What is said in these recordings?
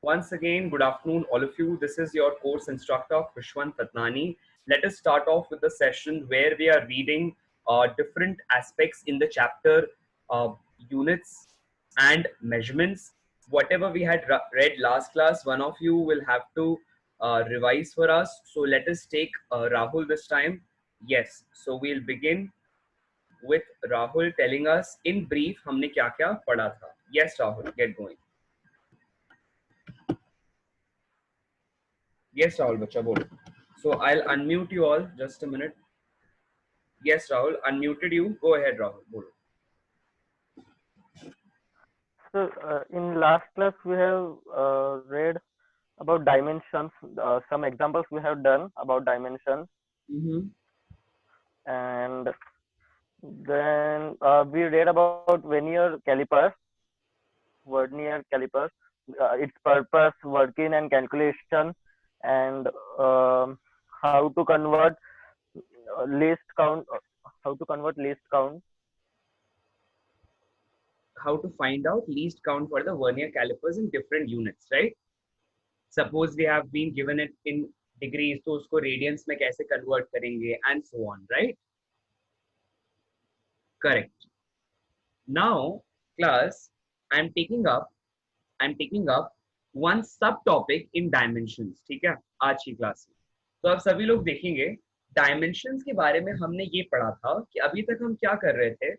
Once again, good afternoon, all of you. This is your course instructor, Vishwant Tatnani. Let us start off with the session where we are reading different aspects in the chapter units and measurements. Whatever we had read last class, one of you will have to revise for us. So let us take Rahul this time. Yes, so we'll begin with Rahul telling us in brief हमने क्या-क्या पढ़ा था. Yes, Rahul, get going. Yes, Rahul, बच्चा बोलो. So I'll unmute you all. Just a minute. Yes, Rahul, unmuted you. Go ahead, Rahul. बोलो. So in last class we have read about dimensions. Some examples we have done about dimensions, and then we read about vernier calipers, its purpose, working and calculation, and how to convert least count. How to convert least count. How to find out least count for the vernier calipers in different units, right? Suppose we have been given it in degrees, तो उसको radians में कैसे convert करेंगे, and so on, right? Correct. Now, class, I'm taking up one subtopic in dimensions. ठीक है, आज की class में. तो आप सभी लोग देखेंगे डायमेंशंस के बारे में हमने ये पढ़ा था कि अभी तक हम क्या कर रहे थे.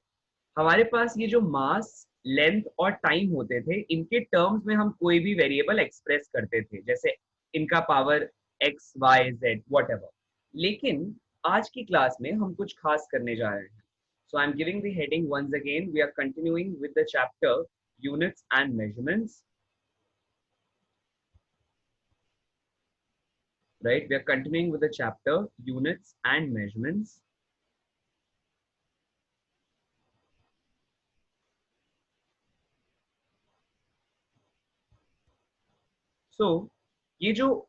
हमारे पास ये जो मास, लेंथ और टाइम होते थे, इनके टर्म्स में हम कोई भी वेरिएबल एक्सप्रेस करते थे, जैसे इनका power x, y, z, whatever. लेकिन आज की क्लास में हम कुछ खास करने जा रहे हैं. So I'm giving the heading once again. We are continuing with the chapter units and measurements. Right? We are continuing with the chapter units and measurements. So ये जो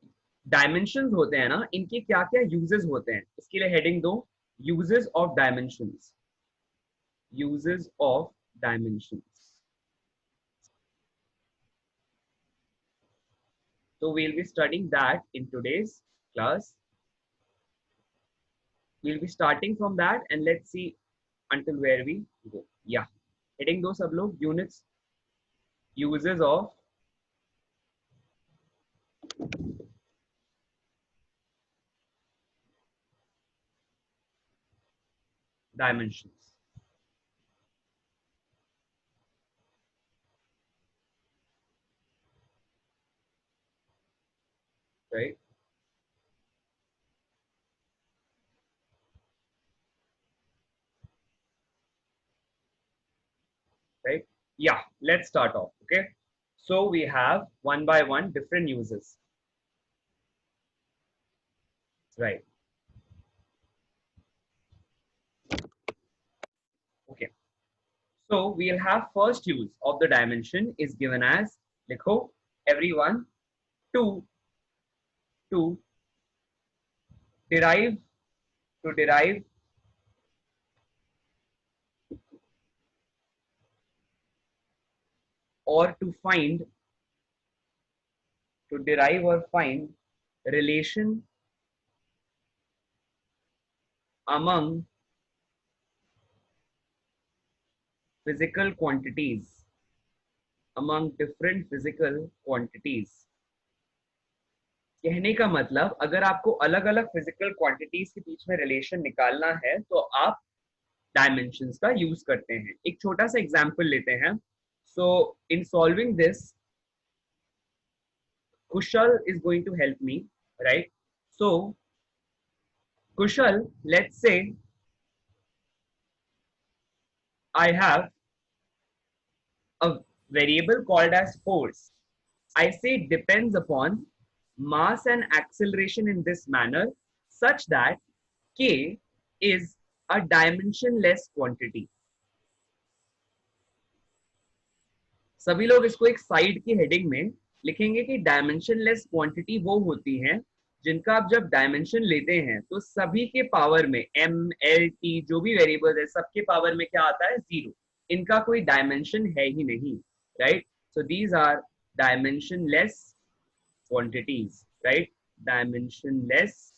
डायमेंशंस होते हैं ना, इनके क्या क्या यूजेस होते हैं, इसके लिए हेडिंग दो, uses of dimensions. Uses of dimensions. So we'll be studying that in today's class. We'll be starting from that and let's see until where we go. Yeah, heading दो सब लोग, units, uses of dimensions. Right? Right? Yeah, let's start off. Okay. So we have one by one different uses. Right. Okay. So we'll have first use of the dimension is given as, likho everyone, to derive or to find, to derive or find relation among physical quantities, among different physical quantities. कहने का मतलब अगर आपको अलग अलग physical quantities के बीच में relation निकालना है तो आप डायमेंशंस का यूज करते हैं. एक छोटा सा एग्जांपल लेते हैं. So in solving this, Kushal is going to help me, right? So Kushal, let's say I have a variable called as force. I say it depends upon mass and acceleration in this manner such that K is a dimensionless quantity. सभी लोग इसको एक side की heading में लिखेंगे कि dimensionless quantity वो होती हैं जिनका आप जब डायमेंशन लेते हैं तो सभी के पावर में m, l, t जो भी वेरिएबल्स है सबके पावर में क्या आता है? जीरो. इनका कोई डायमेंशन है ही नहीं, right? So these are dimensionless quantities, right, dimensionless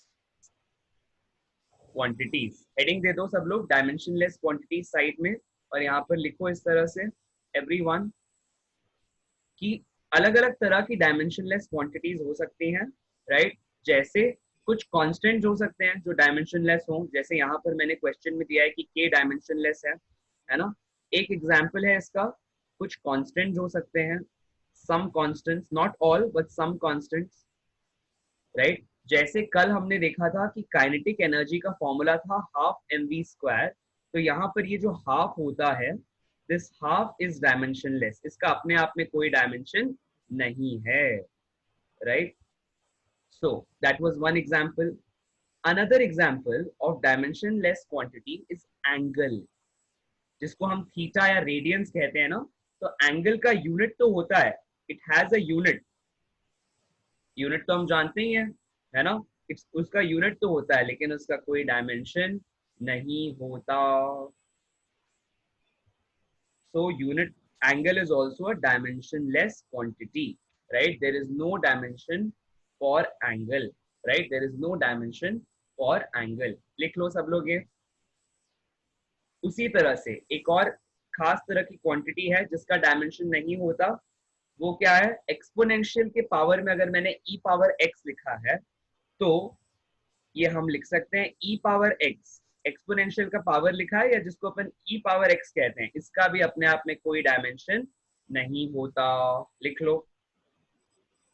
quantities. Heading दे दो सब लोग, डायमेंशनलेस क्वांटिटीज साइड में, और यहाँ पर लिखो इस तरह से एवरीवन कि अलग अलग तरह की डायमेंशनलेस क्वांटिटीज हो सकती हैं, राइट। जैसे कुछ कांस्टेंट हो सकते हैं जो डायमेंशनलेस हो, जैसे यहाँ पर मैंने क्वेश्चन में दिया है कि के डायमेंशनलेस है ना। एक एग्जांपल है इसका, कुछ कांस्टेंट हो सकते हैं, some constants, not all but some constants, right. जैसे कल हमने देखा था कि काइनेटिक एनर्जी का फॉर्मूला था हाफ mv², तो यहाँ पर ये जो हाफ होता है, दिस हाफ इज डायमेंशनलेस, इसका अपने आप में कोई डायमेंशन नहीं है, right. So that was one example. Another example of dimensionless quantity is angle, जिसको हम थीटा या रेडियंस कहते हैं ना। तो एंगल का यूनिट तो होता है, it has a unit, unit तो हम जानते ही है ना, उसका यूनिट तो होता है लेकिन उसका कोई डायमेंशन नहीं होता। So unit angle is also a dimensionless quantity, right? There is no dimension for angle, right? There is no dimension for angle. लिख लो सब लोग ये। उसी तरह से एक और खास तरह की क्वांटिटी है जिसका डायमेंशन नहीं होता, वो क्या है? एक्सपोनेंशियल के पावर में अगर मैंने e पावर x लिखा है तो ये हम लिख सकते हैं e पावर x, एक्सपोनेंशियल का पावर लिखा है या जिसको अपन e पावर x कहते हैं, इसका भी अपने आप में कोई डायमेंशन नहीं होता। लिख लो,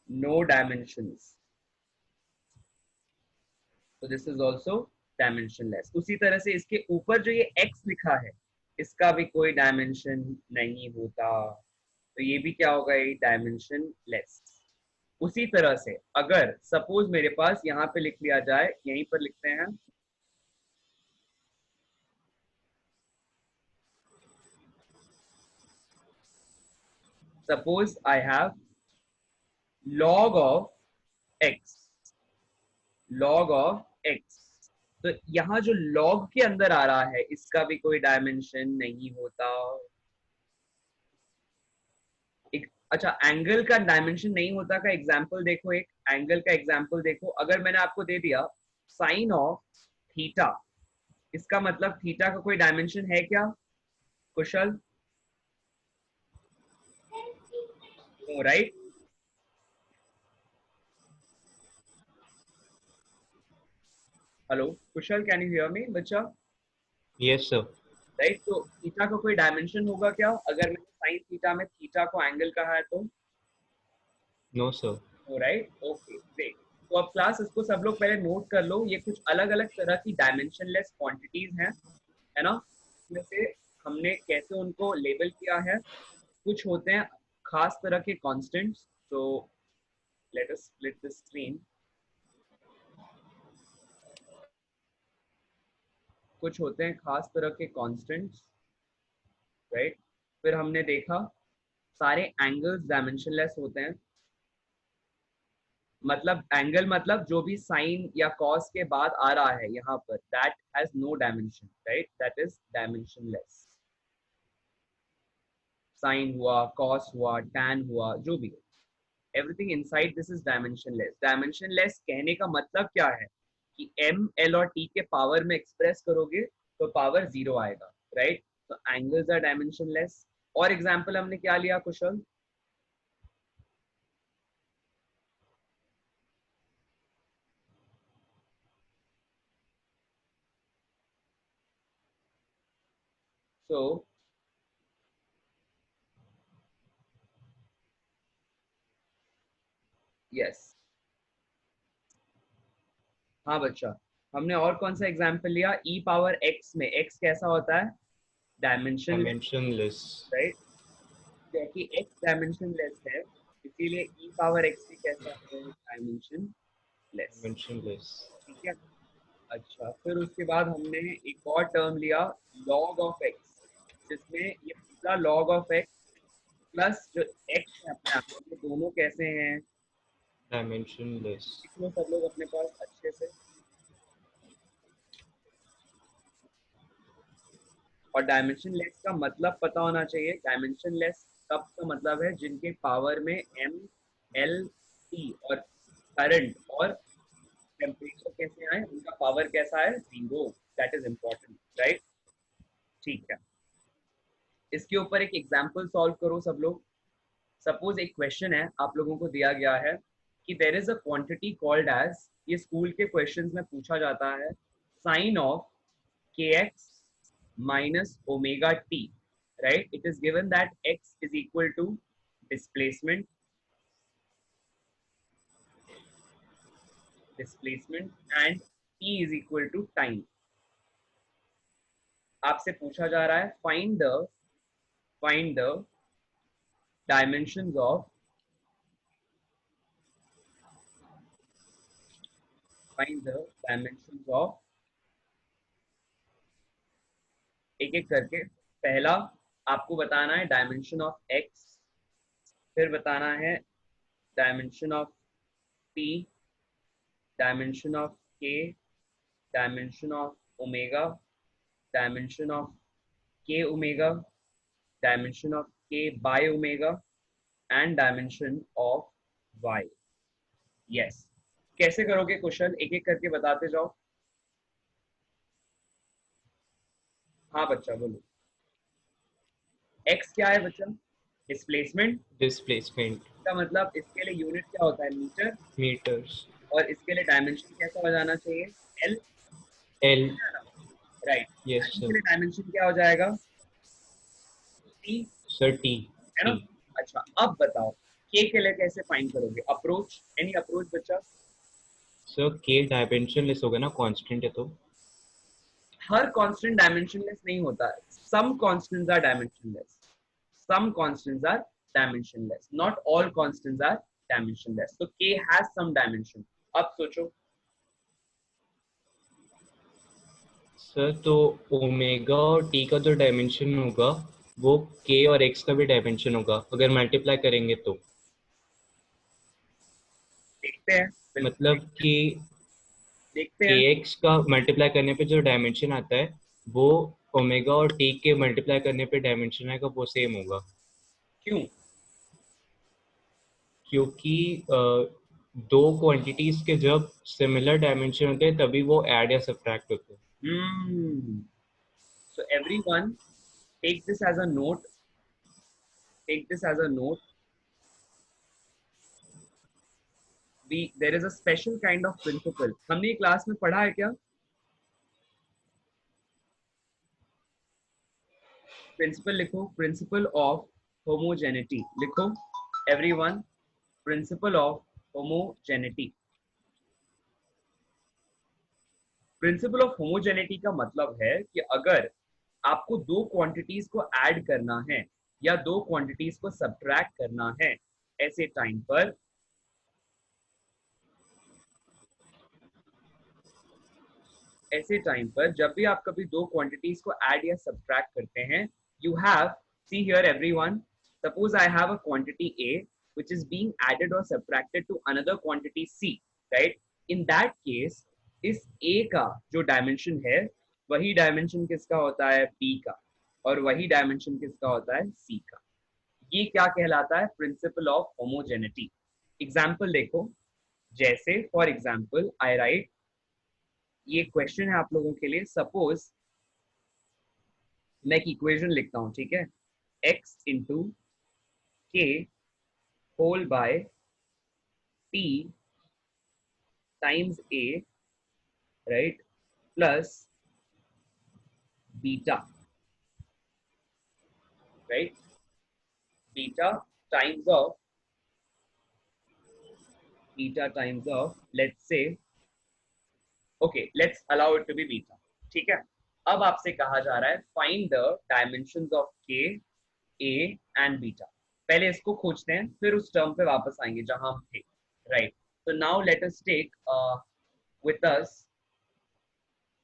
नो डायमेंशंस, तो दिस इज आल्सो डायमेंशनलेस। उसी तरह से इसके ऊपर जो ये x लिखा है, इसका भी कोई डायमेंशन नहीं होता, तो ये भी क्या होगा? ये डायमेंशनलेस। उसी तरह से अगर सपोज मेरे पास यहाँ पे लिख लिया जाए, यहीं पर लिखते हैं, suppose I have log of x, log of x, तो यहाँ जो log के अंदर आ रहा है इसका भी कोई डायमेंशन नहीं होता। एक अच्छा, एंगल का डायमेंशन नहीं होता का एग्जांपल देखो, एक एंगल का एग्जांपल देखो। अगर मैंने आपको दे दिया साइन ऑफ थीटा, इसका मतलब थीटा का कोई डायमेंशन है क्या Kushal? Right, hello Kushal, can you hear me बच्चा? Yes, sir. राइट, तो थीटा का कोई डायमेंशन होगा क्या अगर मैंने साइन थीटा में थीटा को एंगल कहा है तो? No, sir. Right, okay great. तो अब क्लास इसको सब लोग पहले नोट कर लो, ये कुछ अलग अलग तरह की डायमेंशनलेस क्वांटिटीज हैं, है ना। इसमें से हमने कैसे उनको लेबल किया है, कुछ होते हैं खास तरह के कांस्टेंट्स। तो let us split the screen. कुछ होते हैं खास तरह के कांस्टेंट्स, राइट। फिर हमने देखा सारे एंगल्स डायमेंशनलेस होते हैं, मतलब एंगल मतलब जो भी साइन या कॉस के बाद आ रहा है यहाँ पर, that has no dimension, right, that is dimensionless. Sine हुआ, कॉस हुआ, टैन हुआ, जो भी, everything inside this is dimensionless. Dimensionless कहने का मतलब क्या है कि m, l और t के पावर में एक्सप्रेस करोगे तो पावर 0 आएगा, राइट। तो एंगल्स आर डायमेंशनलेस। और एग्जांपल हमने क्या लिया कुशल? सो यस, हाँ बच्चा, हमने और कौन सा एग्जांपल लिया? e पावर x में x कैसा होता है? Dimensionless, Dimensionless. राइट। क्योंकि x डायमेंशनलेस है इसीलिए e पावर x भी कैसा है? Dimensionless, Dimensionless. ठीक है। अच्छा, फिर उसके बाद हमने एक और टर्म लिया log ऑफ x, जिसमें ये पूरा log ऑफ x प्लस जो x है अपने आप में, ये दोनों कैसे हैं? Dimensionless. इसमें सब लोग अपने पास अच्छे से, और डायमेंशनलेस का मतलब पता होना चाहिए। डायमेंशनलेस कब का मतलब है? जिनके पावर में m, l, t और करंट और टेम्परेचर कैसे आए, उनका पावर कैसा है, 0, दैट इज इंपॉर्टेंट, राइट। ठीक है, इसके ऊपर एक एग्जाम्पल सॉल्व करो सब लोग। सपोज एक क्वेश्चन है आप लोगों को दिया गया है कि there is a quantity called as, ये स्कूल के क्वेश्चंस में पूछा जाता है, sine of k x minus omega t, right? It is given that x is equal to displacement, and t is equal to time. आपसे पूछा जा रहा है find the dimensions of एक एक करके। पहला आपको बताना है डायमेंशन ऑफ x, फिर बताना है dimension of t, dimension of k, dimension of omega, dimension of k omega, dimension of k by omega, and dimension of y। Yes, कैसे करोगे क्वेश्चन, एक एक करके बताते जाओ। हाँ बच्चा बोलो। x क्या है बच्चा, डिस्प्लेसमेंट, Displacement. का मतलब इसके लिए यूनिट क्या होता है, मीटर, Meters. और इसके लिए डायमेंशन कैसा हो जाना चाहिए, l, L. राइट। Yes इसके sir. लिए डायमेंशन क्या हो जाएगा, t, Sir, T. है ना। T. अच्छा अब बताओ k के लिए कैसे फाइंड करोगे, अप्रोच, एनी अप्रोच बच्चा। Sir, K dimensionless होगा ना, constant है तो। हर कांस्टेंट डायमेंशनलेस नहीं होता है, some constants are dimensionless, some constants are dimensionless, not all constants are dimensionless, so k has some dimension। अब सोचो। सर तो ओमेगा और टी का जो डायमेंशन होगा वो के और एक्स का भी डायमेंशन होगा अगर मल्टीप्लाई करेंगे तो। देखते हैं, बिल्कुल मतलब कि देखते के हैं। एक्स का मल्टीप्लाई करने पे जो डायमेंशन आता है वो ओमेगा और टी के मल्टीप्लाई करने पे डायमेंशन आएगा, वो सेम होगा। क्यों, क्योंकि दो क्वांटिटीज के जब सिमिलर डायमेंशन होते हैं तभी वो ऐड या सब्ट्रैक्ट होते हैं। so everyone take this as a note, take this as a note, we there is a special kind of principle, हमने ये क्लास में पढ़ा है क्या, प्रिंसिपल लिखो, प्रिंसिपल ऑफ होमोजेनिटी लिखो everyone, principle of homogeneity. Principle of homogeneity का मतलब है कि अगर आपको दो क्वांटिटीज को ऐड करना है या दो क्वांटिटीज को सब्ट्रैक्ट करना है, ऐसे टाइम पर जब भी आप कभी दो क्वांटिटीज को ऐड या सब्ट्रैक्ट करते हैं, you have, see here everyone, suppose I have a quantity a which is being added or subtracted to another quantity c, right? In that case इस a का जो डायमेंशन है वही डायमेंशन किसका होता है, b का, और वही डायमेंशन किसका होता है, c का। ये क्या कहलाता है, प्रिंसिपल ऑफ होमोजेनिटी। एग्जाम्पल देखो, जैसे फॉर एग्जाम्पल आई राइट, ये क्वेश्चन है आप लोगों के लिए, सपोज मैं एक इक्वेशन लिखता हूं, ठीक है, x into k whole by t times a, right, plus beta, right, beta times of let's say, okay let's allow it to be beta, ठीक है। अब आपसे कहा जा रहा है फाइंड द डायमेंशंस ऑफ के, ए एंड बीटा। पहले इसको खोजते हैं फिर उस टर्म पे वापस आएंगे जहां हम थे, राइट। तो now let us take with us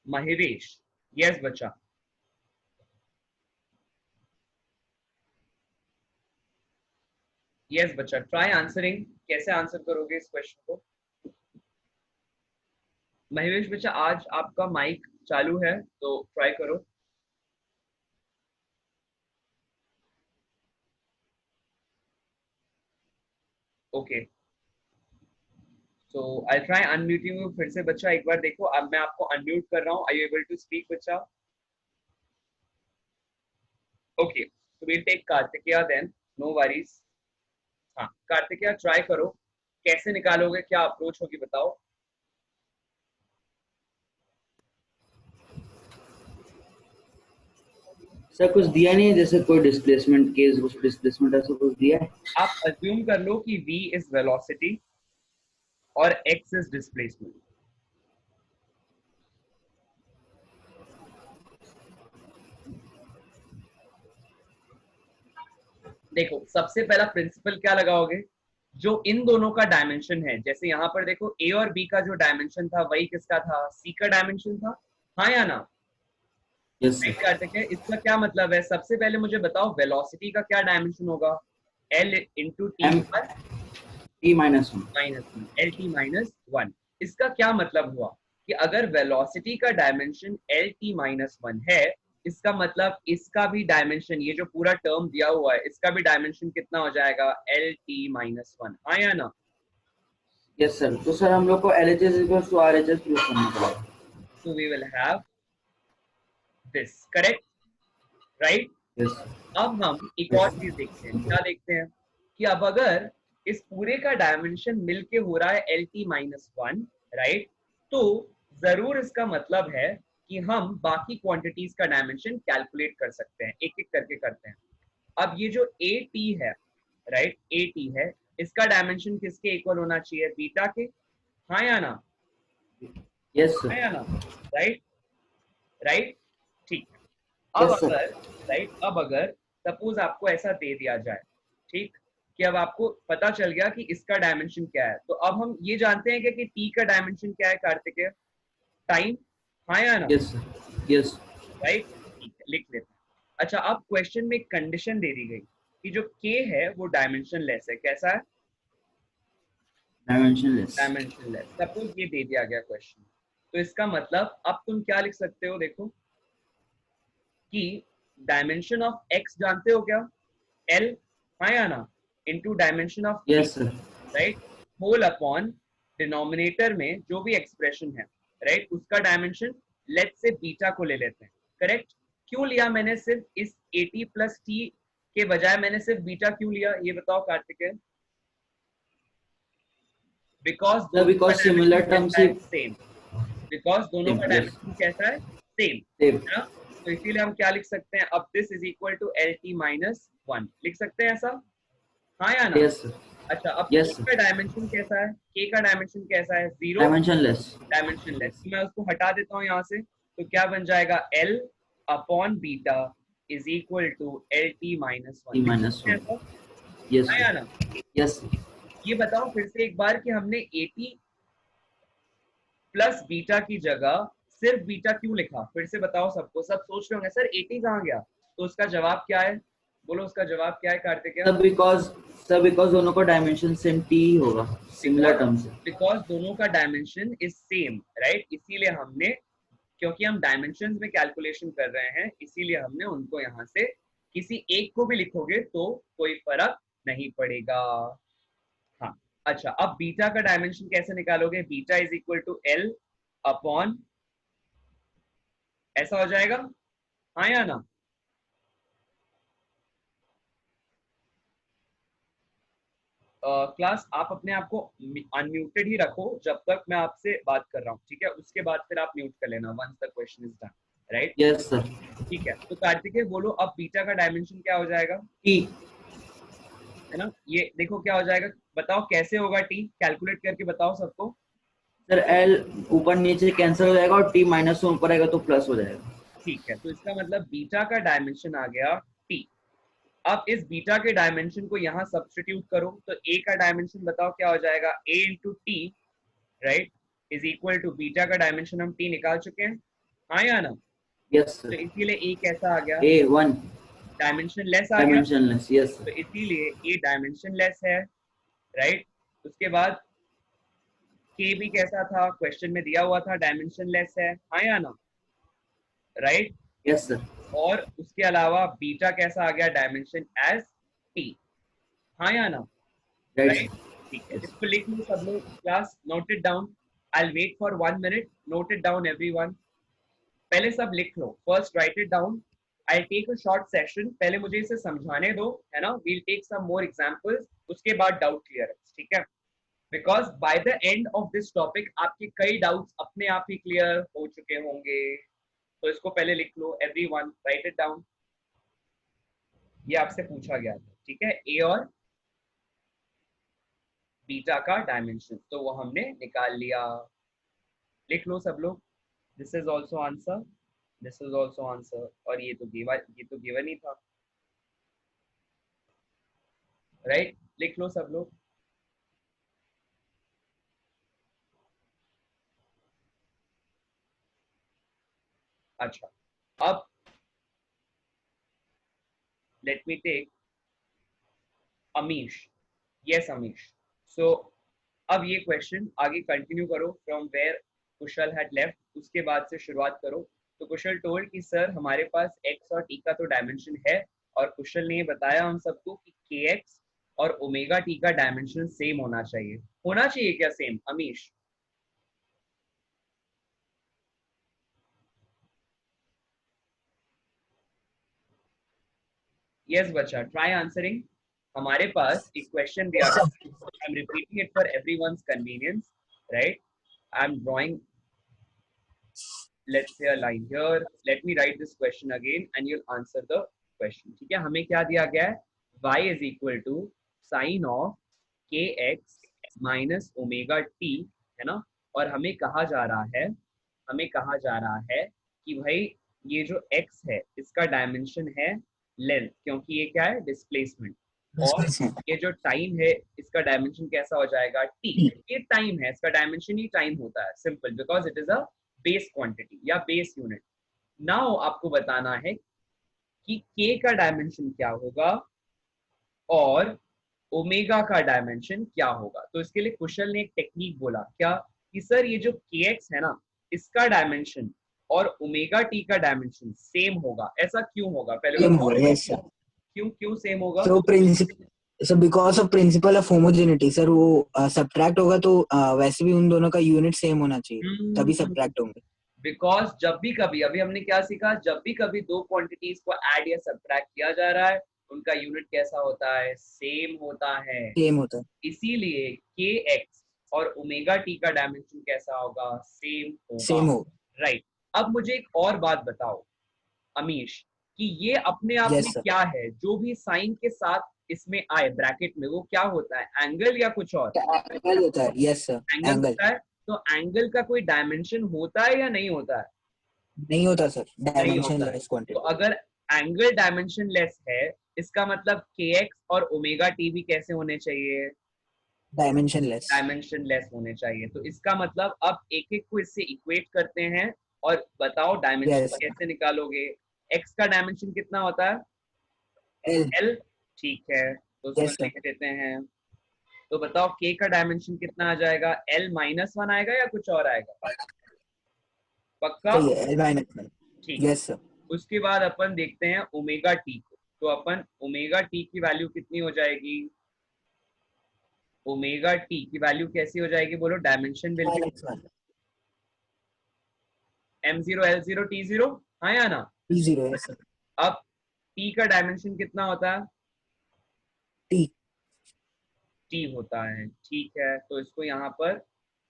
Mahesh. Yes बच्चा, यस बच्चा, ट्राई आंसरिंग, कैसे आंसर करोगे इस क्वेश्चन को। महेश बच्चा आज आपका माइक चालू है तो ट्राई करो। Okay so I try unmuting you फिर से बच्चा, एक बार देखो, अब मैं आपको अनम्यूट कर रहा हूँ, are you able to speak बच्चा? Okay, so we'll take Kartikeya then, no worries. हाँ कार्तिकेया, ट्राई करो, कैसे निकालोगे, क्या अप्रोच होगी बताओ। सर कुछ दिया नहीं है, जैसे कोई डिस्प्लेसमेंट केस, कुछ डिस्प्लेसमेंट ऐसा कुछ दिया है? आप अज्यूम कर लो कि v इज वेलोसिटी और x इज डिस्प्लेसमेंट। देखो सबसे पहला प्रिंसिपल क्या लगाओगे, जो इन दोनों का डायमेंशन है, जैसे यहाँ पर देखो a और b का जो डायमेंशन था वही किसका था, c का डायमेंशन था, हाँ या ना? Yes right sir. कार्तिक है, इसका क्या मतलब है, सबसे पहले मुझे बताओ वेलोसिटी का क्या डायमेंशन होगा, l इंटू टी एम पर T minus one. Minus one, L T minus one. इसका क्या मतलब हुआ कि अगर वेलोसिटी का dimension L T minus one है, इसका मतलब इसका भी डायमेंशन, ये जो पूरा टर्म दिया हुआ है इसका भी डायमेंशन कितना हो जाएगा, एल टी माइनस वन, हाँ या ना? यस सर, तो सर हम लोग को LHS equals to RHS prove करना पड़ेगा। So we will have this, correct, right? Yes अब हम एक और यस चीज देखते हैं, क्या देखते हैं कि अब अगर इस पूरे का डायमेंशन मिलके हो रहा है L T minus one, right, तो जरूर इसका मतलब है कि हम बाकी क्वांटिटीज का डायमेंशन कैलकुलेट कर सकते हैं, एक एक करके करते हैं। अब ये जो ए टी है, राइट, ए टी है, इसका डायमेंशन किसके इक्वल होना चाहिए, बीटा के, हाँ या ना? यस हाँ सर। या ना? राइट, राइट, ठीक है। अब यस सर। अगर, राइट, अब अगर सपोज आपको ऐसा दे दिया जाए, ठीक, कि अब आपको पता चल गया कि इसका डायमेंशन क्या है, तो अब हम ये जानते हैं कि टी का डायमेंशन क्या है कार्तिकेय, टाइम, हाँ या ना? Yes sir. यस राइट, ठीक है, लिख लेते हैं। अच्छा, अब क्वेश्चन में एक कंडीशन दे दी गई कि जो के है वो डायमेंशन लेस है, कैसा है, डायमेंशनलेस। डायमेंशन लेस, सपोज ये दे दिया गया क्वेश्चन, तो इसका मतलब अब तुम क्या लिख सकते हो, देखो कि डायमेंशन ऑफ एक्स जानते हो क्या, एल, हाँ या ना, into dimension of T, yes sir. Right, whole upon denominator में जो भी एक्सप्रेशन है, राइट, उसका डायमेंशन लेट्स से बीटा को ले लेते हैं, करेक्ट। क्यों लिया मैंने सिर्फ इस एटी प्लस टी के बजाय, मैंने सिर्फ बीटा क्यों लिया, ये बताओ कार्तिकेय? बिकॉज सर दोनों का बिकॉज डायमेंशन सिमिलर टर्म्स कैसा ही है, सेम, बिकॉज दोनों का यस डायमेंशन कैसा है, सेम, सेम। है ना? तो इसीलिए हम क्या लिख सकते हैं, अब this is equal to L T minus one, लिख सकते हैं ऐसा, हाँ या ना? Yes sir. अच्छा, अब के यस का सर। डायमेंशन कैसा है, के का डायमेंशन कैसा है, जीरो, डायमेंशनलेस। डायमेंशन लेस, तो मैं उसको हटा देता हूँ यहाँ से, तो क्या बन जाएगा, L upon beta is equal to L T minus T one, लिख माइनस सकते हैं वन। ऐसा, यस हाँ या ना? सर। Yes sir. ये बताओ फिर से एक बार कि हमने एटी प्लस बीटा की जगह सिर्फ बीटा क्यों लिखा, फिर से बताओ सबको, सब सोच रहे होंगे सर एटी कहाँ गया, तो उसका जवाब क्या है, बोलो उसका जवाब क्या है कार्तिकेय? सब बिकॉज दोनों का डायमेंशन सेम टी ही होगा, सिमिलर बिकॉज, टर्म्स है। बिकॉज दोनों का डायमेंशन इज सेम, राइट, इसीलिए हमने, क्योंकि हम डायमेंशंस में कैलकुलेशन कर रहे हैं, इसीलिए हमने उनको यहाँ से किसी एक को भी लिखोगे तो कोई फर्क नहीं पड़ेगा। हाँ, अच्छा, अब बीटा का डायमेंशन कैसे निकालोगे, beta is equal to L upon, ऐसा हो जाएगा, हाँ या ना? क्लास आप अपने आप को अनम्यूटेड ही रखो जब तक मैं आपसे बात कर रहा हूँ, ठीक है, उसके बाद फिर आप म्यूट कर लेना once the question is done, right? Yes sir. ठीक है, तो कार्तिकेय बोलो अब बीटा का डायमेंशन क्या हो जाएगा, टी। है ना, ये देखो क्या हो जाएगा, बताओ कैसे होगा, टी कैलकुलेट करके बताओ सबको। सर एल ऊपर नीचे कैंसिल हो जाएगा और टी माइनस वन ऊपर आएगा तो प्लस हो जाएगा। ठीक है, तो इसका मतलब बीटा का डायमेंशन आ गया टी। अब इस बीटा के डायमेंशन को यहाँ सब्स्टिट्यूट करो, तो ए का डायमेंशन बताओ क्या हो जाएगा, A into T, right, is equal to beta का डायमेंशन हम टी निकाल चुके हैं, हाँ या ना? यस तो सर। इसीलिए ए कैसा आ गया, ए वन। डायमेंशन लेस आ गया, डायमेंशनलेस। यस तो सर। इसीलिए ए डायमेंशन लेस है, राइट। उसके बाद के भी कैसा था, क्वेश्चन में दिया हुआ था डायमेंशन लेस है, हाँ या ना, राइट। Yes sir. और उसके अलावा बीटा कैसा आ गया, डायमेंशन एज टी, हाँ या ना, राइट राइट। सर। ठीक है, इसको लिख लो सब लोग, class note it down, I will wait for 1 minute, note it down everyone, पहले सब लिख लो, first write it down, I take a short session, पहले मुझे इसे समझाने दो, है ना, we'll take some more examples, उसके बाद डाउट क्लियर, ठीक है, because by the end of this topic आपके कई डाउट्स अपने आप ही क्लियर हो चुके होंगे, तो इसको पहले लिख लो एवरीवन, राइट इट डाउन, ये आपसे पूछा गया था, ठीक है, ए और बीटा का डायमेंशन, तो वो हमने निकाल लिया, लिख लो सब लोग, this is also answer, this is also answer, और ये तो गिवन ही था, राइट, लिख लो सब लोग, अच्छा, अब let me take Amish, yes Amish, so अब ये क्वेश्चन आगे कंटिन्यू करो from where Kushal had left, उसके बाद से शुरुआत करो, तो कुशल टोल्ड कि सर हमारे पास x और t का तो डायमेंशन है, और कुशल ने ये बताया हम सबको कि kx और ओमेगा t का डायमेंशन सेम होना चाहिए क्या सेम अमीश? यस बच्चा, ट्राई आंसरिंग, हमारे पास एक क्वेश्चन दिया था, I am repeating it for everyone's convenience, right, I am drawing, let's say a line here, let me write this question again and you'll answer the question, ठीक है, हमें क्या दिया गया है, y is equal to sin of kx minus omega t, है ना, और हमें कहा जा रहा है कि भाई ये जो x है इसका डायमेंशन है लेंथ, क्योंकि ये क्या है, डिस्प्लेसमेंट, और ये जो टाइम है इसका डायमेंशन कैसा हो जाएगा, t, ये टाइम है, इसका डायमेंशन ही टाइम होता है, simple, because it is a base quantity या बेस यूनिट। नाउ आपको बताना है कि k का डायमेंशन क्या होगा और ओमेगा का डायमेंशन क्या होगा, तो इसके लिए कुशल ने एक टेक्निक बोला, क्या कि सर ये जो kx है ना इसका डायमेंशन और ओमेगा t का डायमेंशन सेम होगा, ऐसा क्यों होगा, पहले बताओ, क्यों सेम होगा? So because of principle of homogeneity sir, वो सब्ट्रैक्ट होगा तो वैसे भी उन दोनों का यूनिट सेम होना चाहिए, तभी सब्ट्रैक्ट होंगे, बिकॉज जब भी कभी, अभी हमने क्या सीखा, जब भी कभी दो क्वांटिटीज को ऐड या सब्ट्रैक्ट किया जा रहा है उनका यूनिट कैसा होता है, सेम होता है, इसीलिए kx और ओमेगा t का डायमेंशन कैसा होगा, सेम होगा, राइट। अब मुझे एक और बात बताओ अमीश, कि ये अपने आप में क्या है, जो भी साइन के साथ इसमें आए ब्रैकेट में, वो क्या होता है, एंगल या कुछ और? एंगल होता है, यस सर, एंगल होता है, तो एंगल का कोई डायमेंशन होता है या नहीं होता है? नहीं होता सर, डायमेंशन लेस क्वांटिटी, तो अगर एंगल डायमेंशन लेस है इसका मतलब kx और ओमेगा t भी कैसे होने चाहिए, डायमेंशन लेस होने चाहिए, तो इसका मतलब अब एक एक को इससे इक्वेट करते हैं और बताओ डायमेंशन कैसे निकालोगे, x का डायमेंशन कितना होता है, l, ठीक है, तो उसको लिख देते हैं, तो बताओ k का डायमेंशन कितना आ जाएगा, l माइनस 1 आएगा या कुछ और आएगा, पक्का, ठीक है, उसके बाद अपन देखते हैं ओमेगा t को, तो अपन ओमेगा t की वैल्यू कितनी हो जाएगी, ओमेगा t की वैल्यू कैसी हो जाएगी बोलो, dimension will be m0 l0 t0, हाँ या ना, t0, अब t का डायमेंशन कितना होता है, t होता है, ठीक है, तो इसको यहाँ पर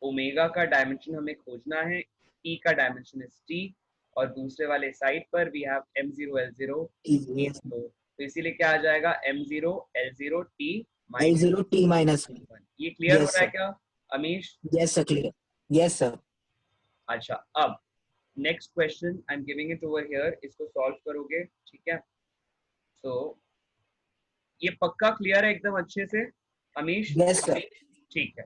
ओमेगा का डायमेंशन हमें खोजना है, t का डायमेंशन इज t, और दूसरे वाले साइड पर we have m0 l0 t0, तो इसीलिए क्या आ जाएगा, m0 l0 t माइनस 1, ये क्लियर हो रहा है क्या Amish? Yes sir, clear, yes sir. अच्छा, अब next question I am giving it over here, इसको सॉल्व करोगे, ठीक है, तो ये पक्का क्लियर है एकदम अच्छे से अमीश? यस सर, ठीक है,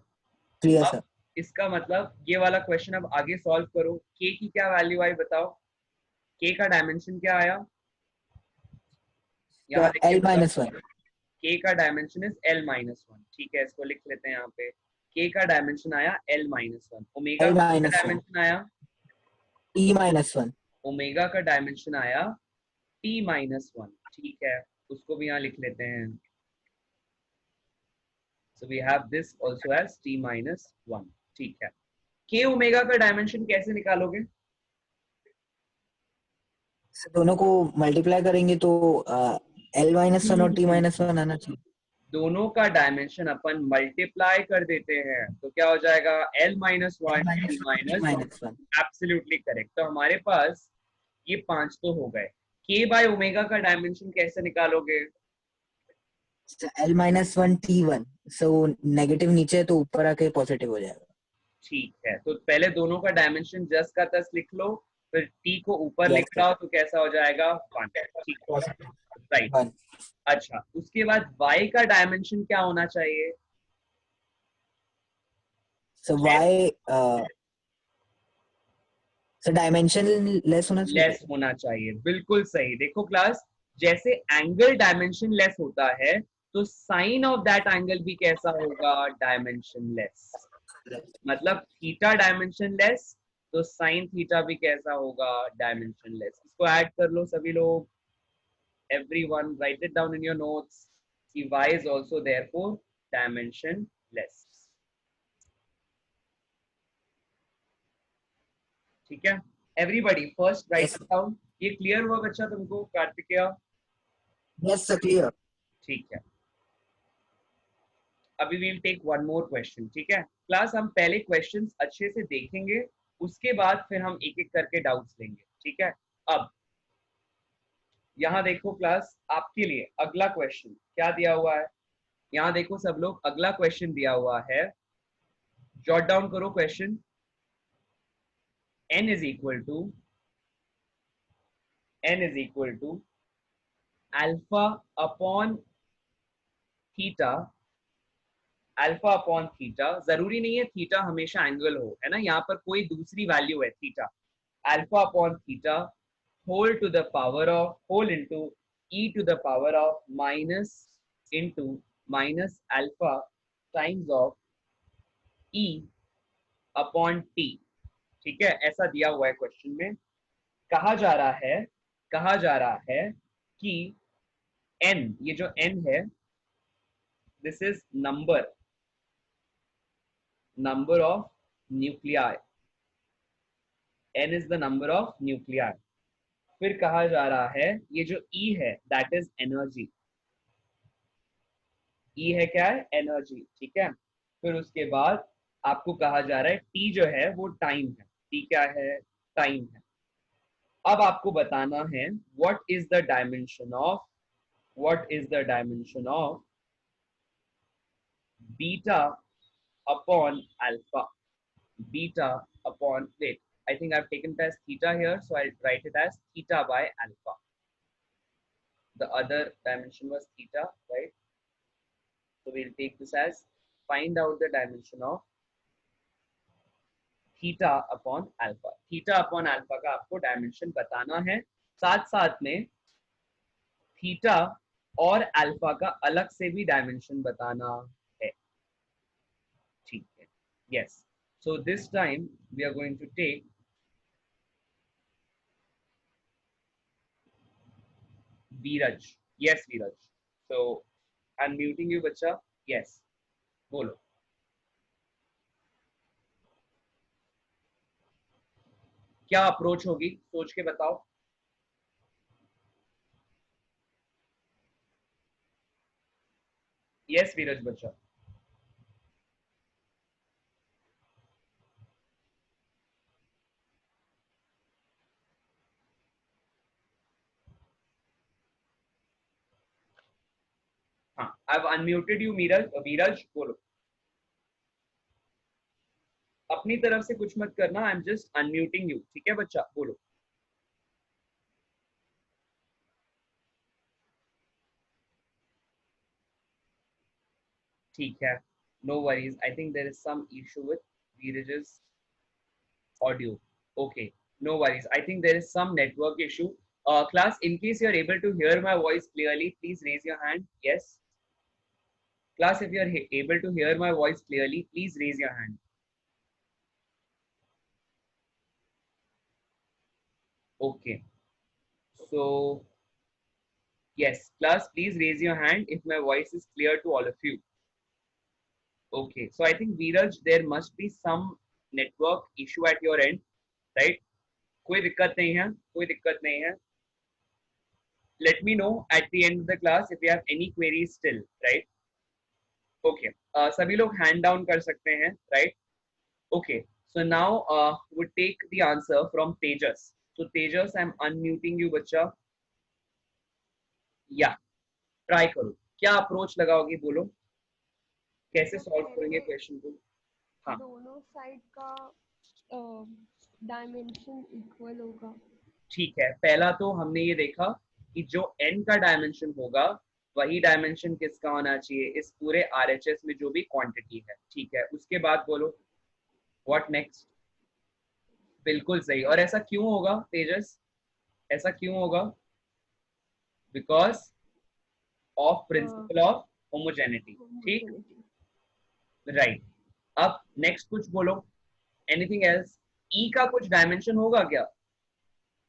क्लियर सर। इसका मतलब ये वाला क्वेश्चन अब आगे सॉल्व करो, k की क्या वैल्यू आई बताओ, k का डायमेंशन क्या आया, यहाँ l-1, k का डायमेंशन इज l-1, ठीक है, इसको लिख लेते हैं यहाँ पे, k का डायमेंशन आया l-1, ओमेगा का डायमेंशन आया t-1, ओमेगा का डायमेंशन आया t-1, ठीक है, उसको भी यहाँ लिख लेते हैं, So we have this also as t minus 1. ठीक है. k ओमेगा का डायमेंशन कैसे निकालोगे? So, दोनों को मल्टीप्लाई करेंगे तो L-1 और T-1 आना चाहिए. दोनों का डायमेंशन अपन मल्टीप्लाई कर देते हैं तो क्या हो जाएगा? L minus 1 T minus 1. Absolutely correct. तो हमारे पास ये 5 तो हो गए. k बाय ओमेगा का डायमेंशन कैसे निकालोगे? So, L-1 T1. So negative नीचे है तो ऊपर आके पॉजिटिव हो जाएगा. ठीक है. तो पहले दोनों का डायमेंशन जस का तस लिख लो, फिर t को ऊपर Yes, लिख रहा हो तो कैसा हो जाएगा? 1. ठीक है. राइट. One. अच्छा, उसके बाद y का डायमेंशन क्या होना चाहिए? So Y so dimension less होना चाहिए. लेस होना चाहिए. बिल्कुल सही. देखो क्लास, जैसे एंगल डायमेंशन लेस होता है तो साइन ऑफ दैट एंगल भी कैसा होगा? Dimension less. मतलब थीटा डायमेंशन लेस तो साइन थीटा भी कैसा होगा? Dimension less. इसको ऐड कर लो सभी लोग. Everyone write it down in your notes. See, y is also therefore dimension less. ठीक है. Everybody first write Yes. it down. ये क्लियर हुआ बच्चा तुमको? कार्तिकेय? Yes, sir, clear. ठीक है. अभी we'll take one more question. ठीक है क्लास, हम पहले क्वेश्चंस अच्छे से देखेंगे, उसके बाद फिर हम एक एक करके डाउट्स लेंगे. ठीक है. अब यहाँ देखो क्लास, आपके लिए अगला क्वेश्चन क्या दिया हुआ है. यहाँ देखो सब लोग, अगला क्वेश्चन दिया हुआ है. जॉट डाउन करो question. n is equal to alpha upon theta. Alpha upon theta. जरूरी नहीं है थीटा हमेशा एंगल हो, है ना. यहाँ पर कोई दूसरी वैल्यू है theta. Alpha upon theta whole to the power of whole into e to the power of minus into minus alpha times of e upon t. ठीक है, ऐसा दिया हुआ है क्वेश्चन में. कहा जा रहा है कि n, ये जो n है, this is number of nuclei. n is the number of nuclei. फिर कहा जा रहा है ये जो E है that is energy. E है क्या है? एनर्जी. ठीक है. फिर उसके बाद आपको कहा जा रहा है T जो है वो टाइम है. T क्या है? टाइम है. अब आपको बताना है what is the dimension of beta upon alpha. Beta upon, wait, I think I've taken it as theta here, so I'll write it as theta by alpha. The other dimension was theta, right? So we'll take this as find out the dimension of theta upon alpha. Theta upon alpha का आपको dimension बताना है. साथ साथ में theta और alpha का अलग से भी डायमेंशन बताना है. ठीक है. Yes. So this time we are going to take Viraj. Yes, Viraj. So I'm muting you, बच्चा. Yes. बोलो. क्या अप्रोच होगी, सोच के बताओ. Yes, वीरज बच्चा. हाँ, I've unmuted you, वीरज बोलो. अपनी तरफ से कुछ मत करना. I am just unmuting you. ठीक है बच्चा, बोलो. ठीक है, no worries. I think there is some issue with Veeraj's audio. Okay, no worries. I think there is some network issue. Class, in case you are able to hear my voice clearly, please raise your hand. Yes. Class, if you are able to hear my voice clearly, please raise your hand. Okay. So, yes, class, please raise your hand if my voice is clear to all of you. Okay, so I think Veeraj, there must be some network issue at your end, right? कोई दिक्कत नहीं है, कोई दिक्कत नहीं है. Let me know at the end of the class if you have any queries still, right? Okay, सभी लोग hand down कर सकते हैं, right? Okay, so now we take the answer from Tejas. So Tejas, I'm unmuting you, बच्चा. Yeah, try करो. क्या approach लगाओगे बोलो? कैसे सॉल्व करेंगे क्वेश्चन को? हाँ. दोनों साइड का डायमेंशन इक्वल होगा. ठीक है, पहला तो हमने ये देखा कि जो n का डायमेंशन होगा वही डायमेंशन किसका होना चाहिए, इस पूरे RHS में जो भी क्वांटिटी है. ठीक है, उसके बाद बोलो व्हाट नेक्स्ट. बिल्कुल सही. और ऐसा क्यों होगा तेजस, ऐसा क्यों होगा? Because of principle of homogeneity. ठीक, राइट. अब नेक्स्ट कुछ बोलो, एनीथिंग एल्स. ई का कुछ डायमेंशन होगा क्या?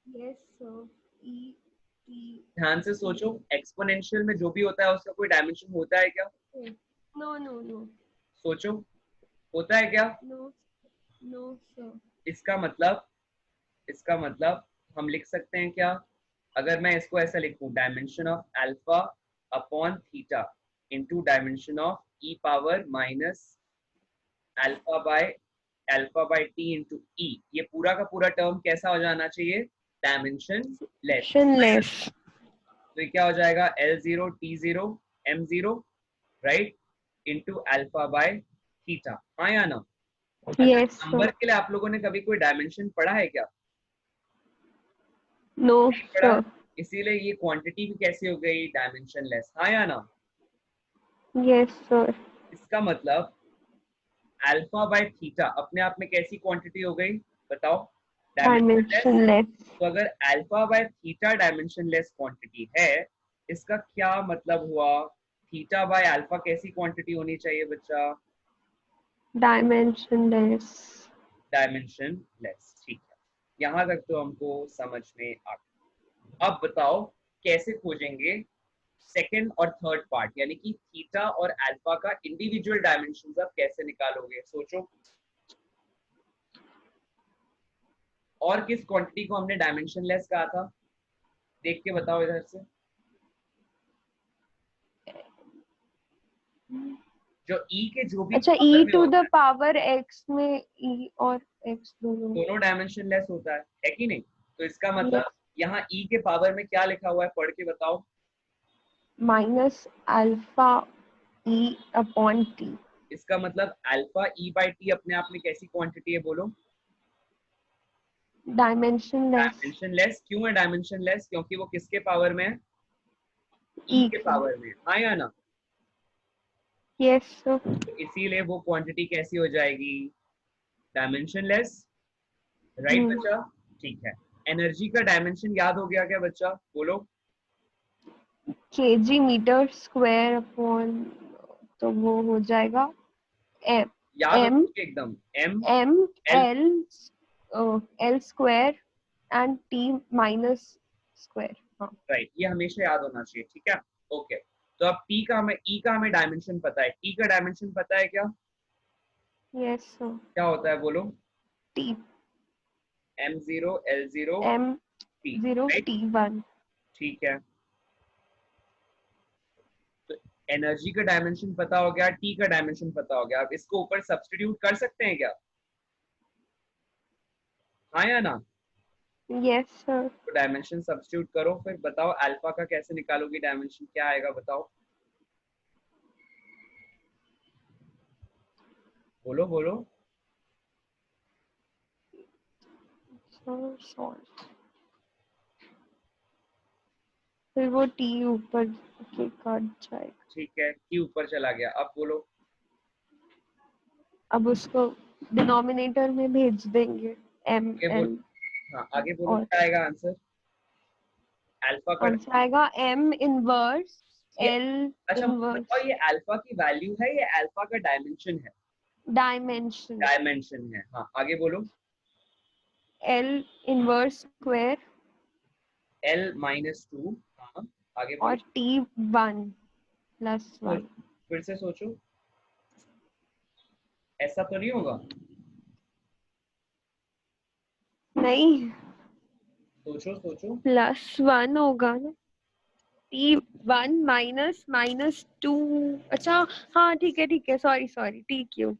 Yes sir. E T. ध्यान से सोचो, एक्सपोनेंशियल में जो भी होता है उसका कोई डायमेंशन होता है क्या? No no no. सोचो, होता है क्या? No no sir. इसका मतलब हम लिख सकते हैं क्या? अगर मैं इसको ऐसा लिखूं, dimension of alpha upon theta into dimension of e power minus alpha by T into e, ये पूरा का पूरा टर्म कैसा हो जाना चाहिए? Dimensionless. तो ये क्या हो जाएगा? L0 T0 M0, right, into alpha by theta. हाँ या ना? Yes number sir. के लिए आप लोगों ने कभी कोई डायमेंशन पढ़ा है क्या? नो पढ़ा. सर. इसीलिए ये क्वांटिटी भी कैसी हो गई? Dimension less. हाँ या ना? Yes sir. इसका मतलब अल्फा बाय थीटा अपने आप में कैसी क्वांटिटी हो गई बताओ? Dimension less. तो अगर alpha by theta dimension less quantity है, इसका क्या मतलब हुआ? थीटा बाय अल्फा कैसी क्वांटिटी होनी चाहिए बच्चा? Dimension less. Dimension less. ठीक है, यहाँ तक तो हमको समझ में आ गया. अब बताओ कैसे खोजेंगे सेकंड और थर्ड पार्ट, यानी कि थीटा और अल्फा का इंडिविजुअल डायमेंशंस आप कैसे निकालोगे? सोचो. और किस क्वांटिटी को हमने डायमेंशन लेस कहा था? देख के बताओ इधर से. जो ई के जो भी अच्छा, power e में टू होता द है, पावर x में e और x दोनों डायमेंशन लेस होता है कि नहीं? तो इसका मतलब यहाँ ई के पावर में क्या लिखा हुआ है, पढ़ के बताओ. Minus alpha e upon t. इसका मतलब अल्फा ई बाई टी अपने आप में कैसी क्वांटिटी है बोलो? Dimension less. Dimension less. क्यों है डायमेंशन लेस? क्योंकि वो किसके पावर में है? ई e के पावर में. हाँ या ना? Yes sir. तो इसीलिए वो क्वांटिटी कैसी हो जाएगी? Dimension less. राइट बच्चा? ठीक है. एनर्जी का डायमेंशन याद हो गया क्या बच्चा? बोलो. kg मीटर स्क्वायर अपॉन, तो वो हो जाएगा m याद m हो एकदम? M m L. l square and t minus square. हाँ. राइट, ये हमेशा याद होना चाहिए. ठीक है, ओके. तो अब टी का हमें, ई का हमें डायमेंशन पता है. टी का डायमेंशन पता है क्या? Yes sir. क्या होता है बोलो? t M0 L0 T. m0 right, t1. ठीक है. तो एनर्जी का डायमेंशन पता हो गया, टी का डायमेंशन पता हो गया. अब इसको ऊपर सब्स्टिट्यूट कर सकते हैं क्या? हाँ या ना? Yes sir. तो डायमेंशन सब्स्टिट्यूट करो, फिर बताओ अल्फा का कैसे निकालोगी डायमेंशन, क्या आएगा बताओ? बोलो बोलो. फिर वो t ऊपर के कट जाएगा. ठीक है, टी ऊपर चला गया. अब बोलो. अब उसको डिनोमिनेटर में भेज देंगे. m आगे n. बोलो. हाँ, आगे बोलो. और क्या आएगा आंसर? अल्फा का आंसर आएगा m इनवर्स ये- l अच्छा इनवर्स. बताओ, ये अल्फा की वैल्यू है, ये अल्फा का डायमेंशन है? डायमेंशन. डायमेंशन है. हाँ, आगे बोलो. l inverse square L-2. हाँ, आगे और बोलो. t1 plus 1. फिर से सोचो. ऐसा तो नहीं होगा? नहीं, सोचो सोचो। +1 होगा ना। T1 -2। अच्छा, हाँ ठीक है, सॉरी सॉरी, TQ।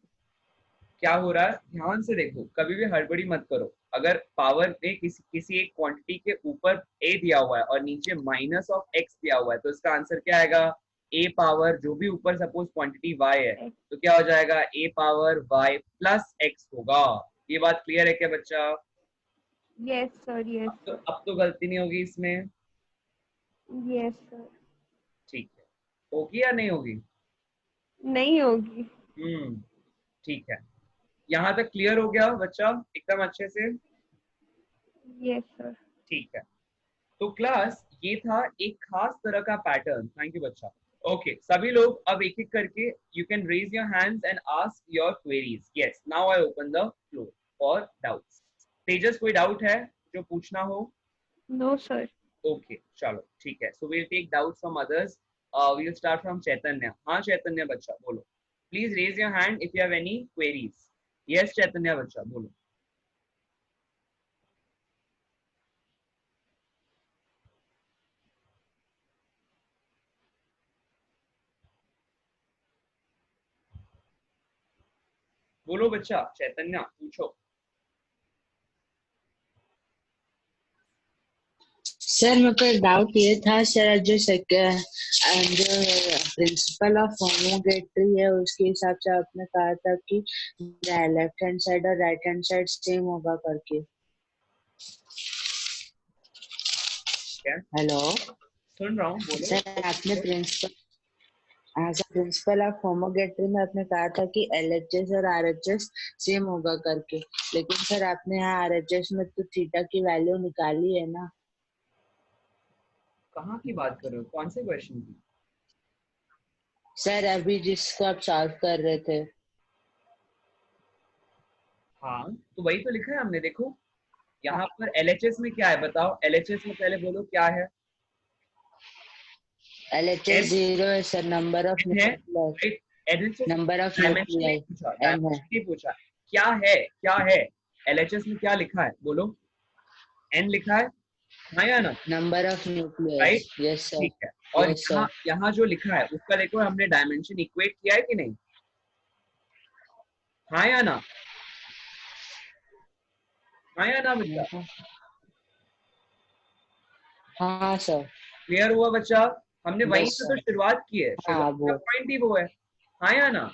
क्या हो रहा है ध्यान से देखो, कभी भी हड़बड़ी मत करो। अगर पावर में किसी एक क्वांटिटी के ऊपर a दिया हुआ है और नीचे -(x) दिया हुआ है, तो इसका आंसर क्या आएगा? a पावर जो भी ऊपर सपोज क्वांटिटी y है, तो क्या हो जाएगा? a power y plus x होगा। ये बात क्लियर है क्या बच्चा? यस सर, यस सर, अब तो गलती नहीं होगी इसमें। Yes sir. ठीक है, होगी या नहीं होगी? नहीं होगी। ठीक है। यहाँ तक क्लियर हो गया बच्चा एकदम अच्छे से? Yes sir. ठीक है। तो क्लास ये था एक खास तरह का पैटर्न। थैंक यू बच्चा। ओके सभी लोग अब एक एक करके you can raise your hands and ask your queries. Yes now I open the floor for doubts. Tejas कोई डाउट है जो पूछना हो? No sir. ओके चलो ठीक है। So we'll take doubts from others. We'll start from Chaitanya. हाँ चैतन्य बच्चा बोलो। Please raise your hand if you have any queries. Yes Chaitanya बच्चा बोलो। बोलो बच्चा चैतन्य पूछो। सर मेरे को एक डाउट ये था सर, जो प्रिंसिपल ऑफ होमोगेट्री है उसके हिसाब से आपने कहा था कि लेफ्ट हैंड साइड और राइट हैंड साइड सेम होगा करके। क्या? हेलो सुन रहा हूँ बोलो। सर, आपने प्रिंसिपल ऑफ होमोगेट्री में आपने कहा था कि LHS और RHS सेम होगा करके, लेकिन सर आपने यहाँ RHS में तो थीटा की वैल्यू निकाली है ना। कहाँ की बात कर रहे हो? कौन से क्वेश्चन की? सर अभी जिसको आप सॉल्व कर रहे थे। हाँ तो वही तो लिखा है हमने। देखो यहाँ पर LHS में क्या है बताओ। LHS में पहले बोलो क्या है? LHS 0 है सर, नंबर ऑफ है nuclei. Right. LHS number of dimension नहीं न्यूक्लियाई पूछा, M है। डायमेंशन नहीं पूछा। क्या है? क्या है? LHS में क्या लिखा है बोलो? N लिखा है, हाँ या ना? Number of nuclei. Right yes sir. ठीक है। और यस यहाँ सर। यहाँ जो लिखा है उसका देखो हमने डायमेंशन इक्वेट किया है कि नहीं? हाँ या ना? हाँ या ना बच्चा? हाँ सर। क्लियर हुआ बच्चा? हमने वहीं यस से तो सर। शुरुआत की है। हाँ शुरुआत का वो। पॉइंट ही वो है। हाँ या ना?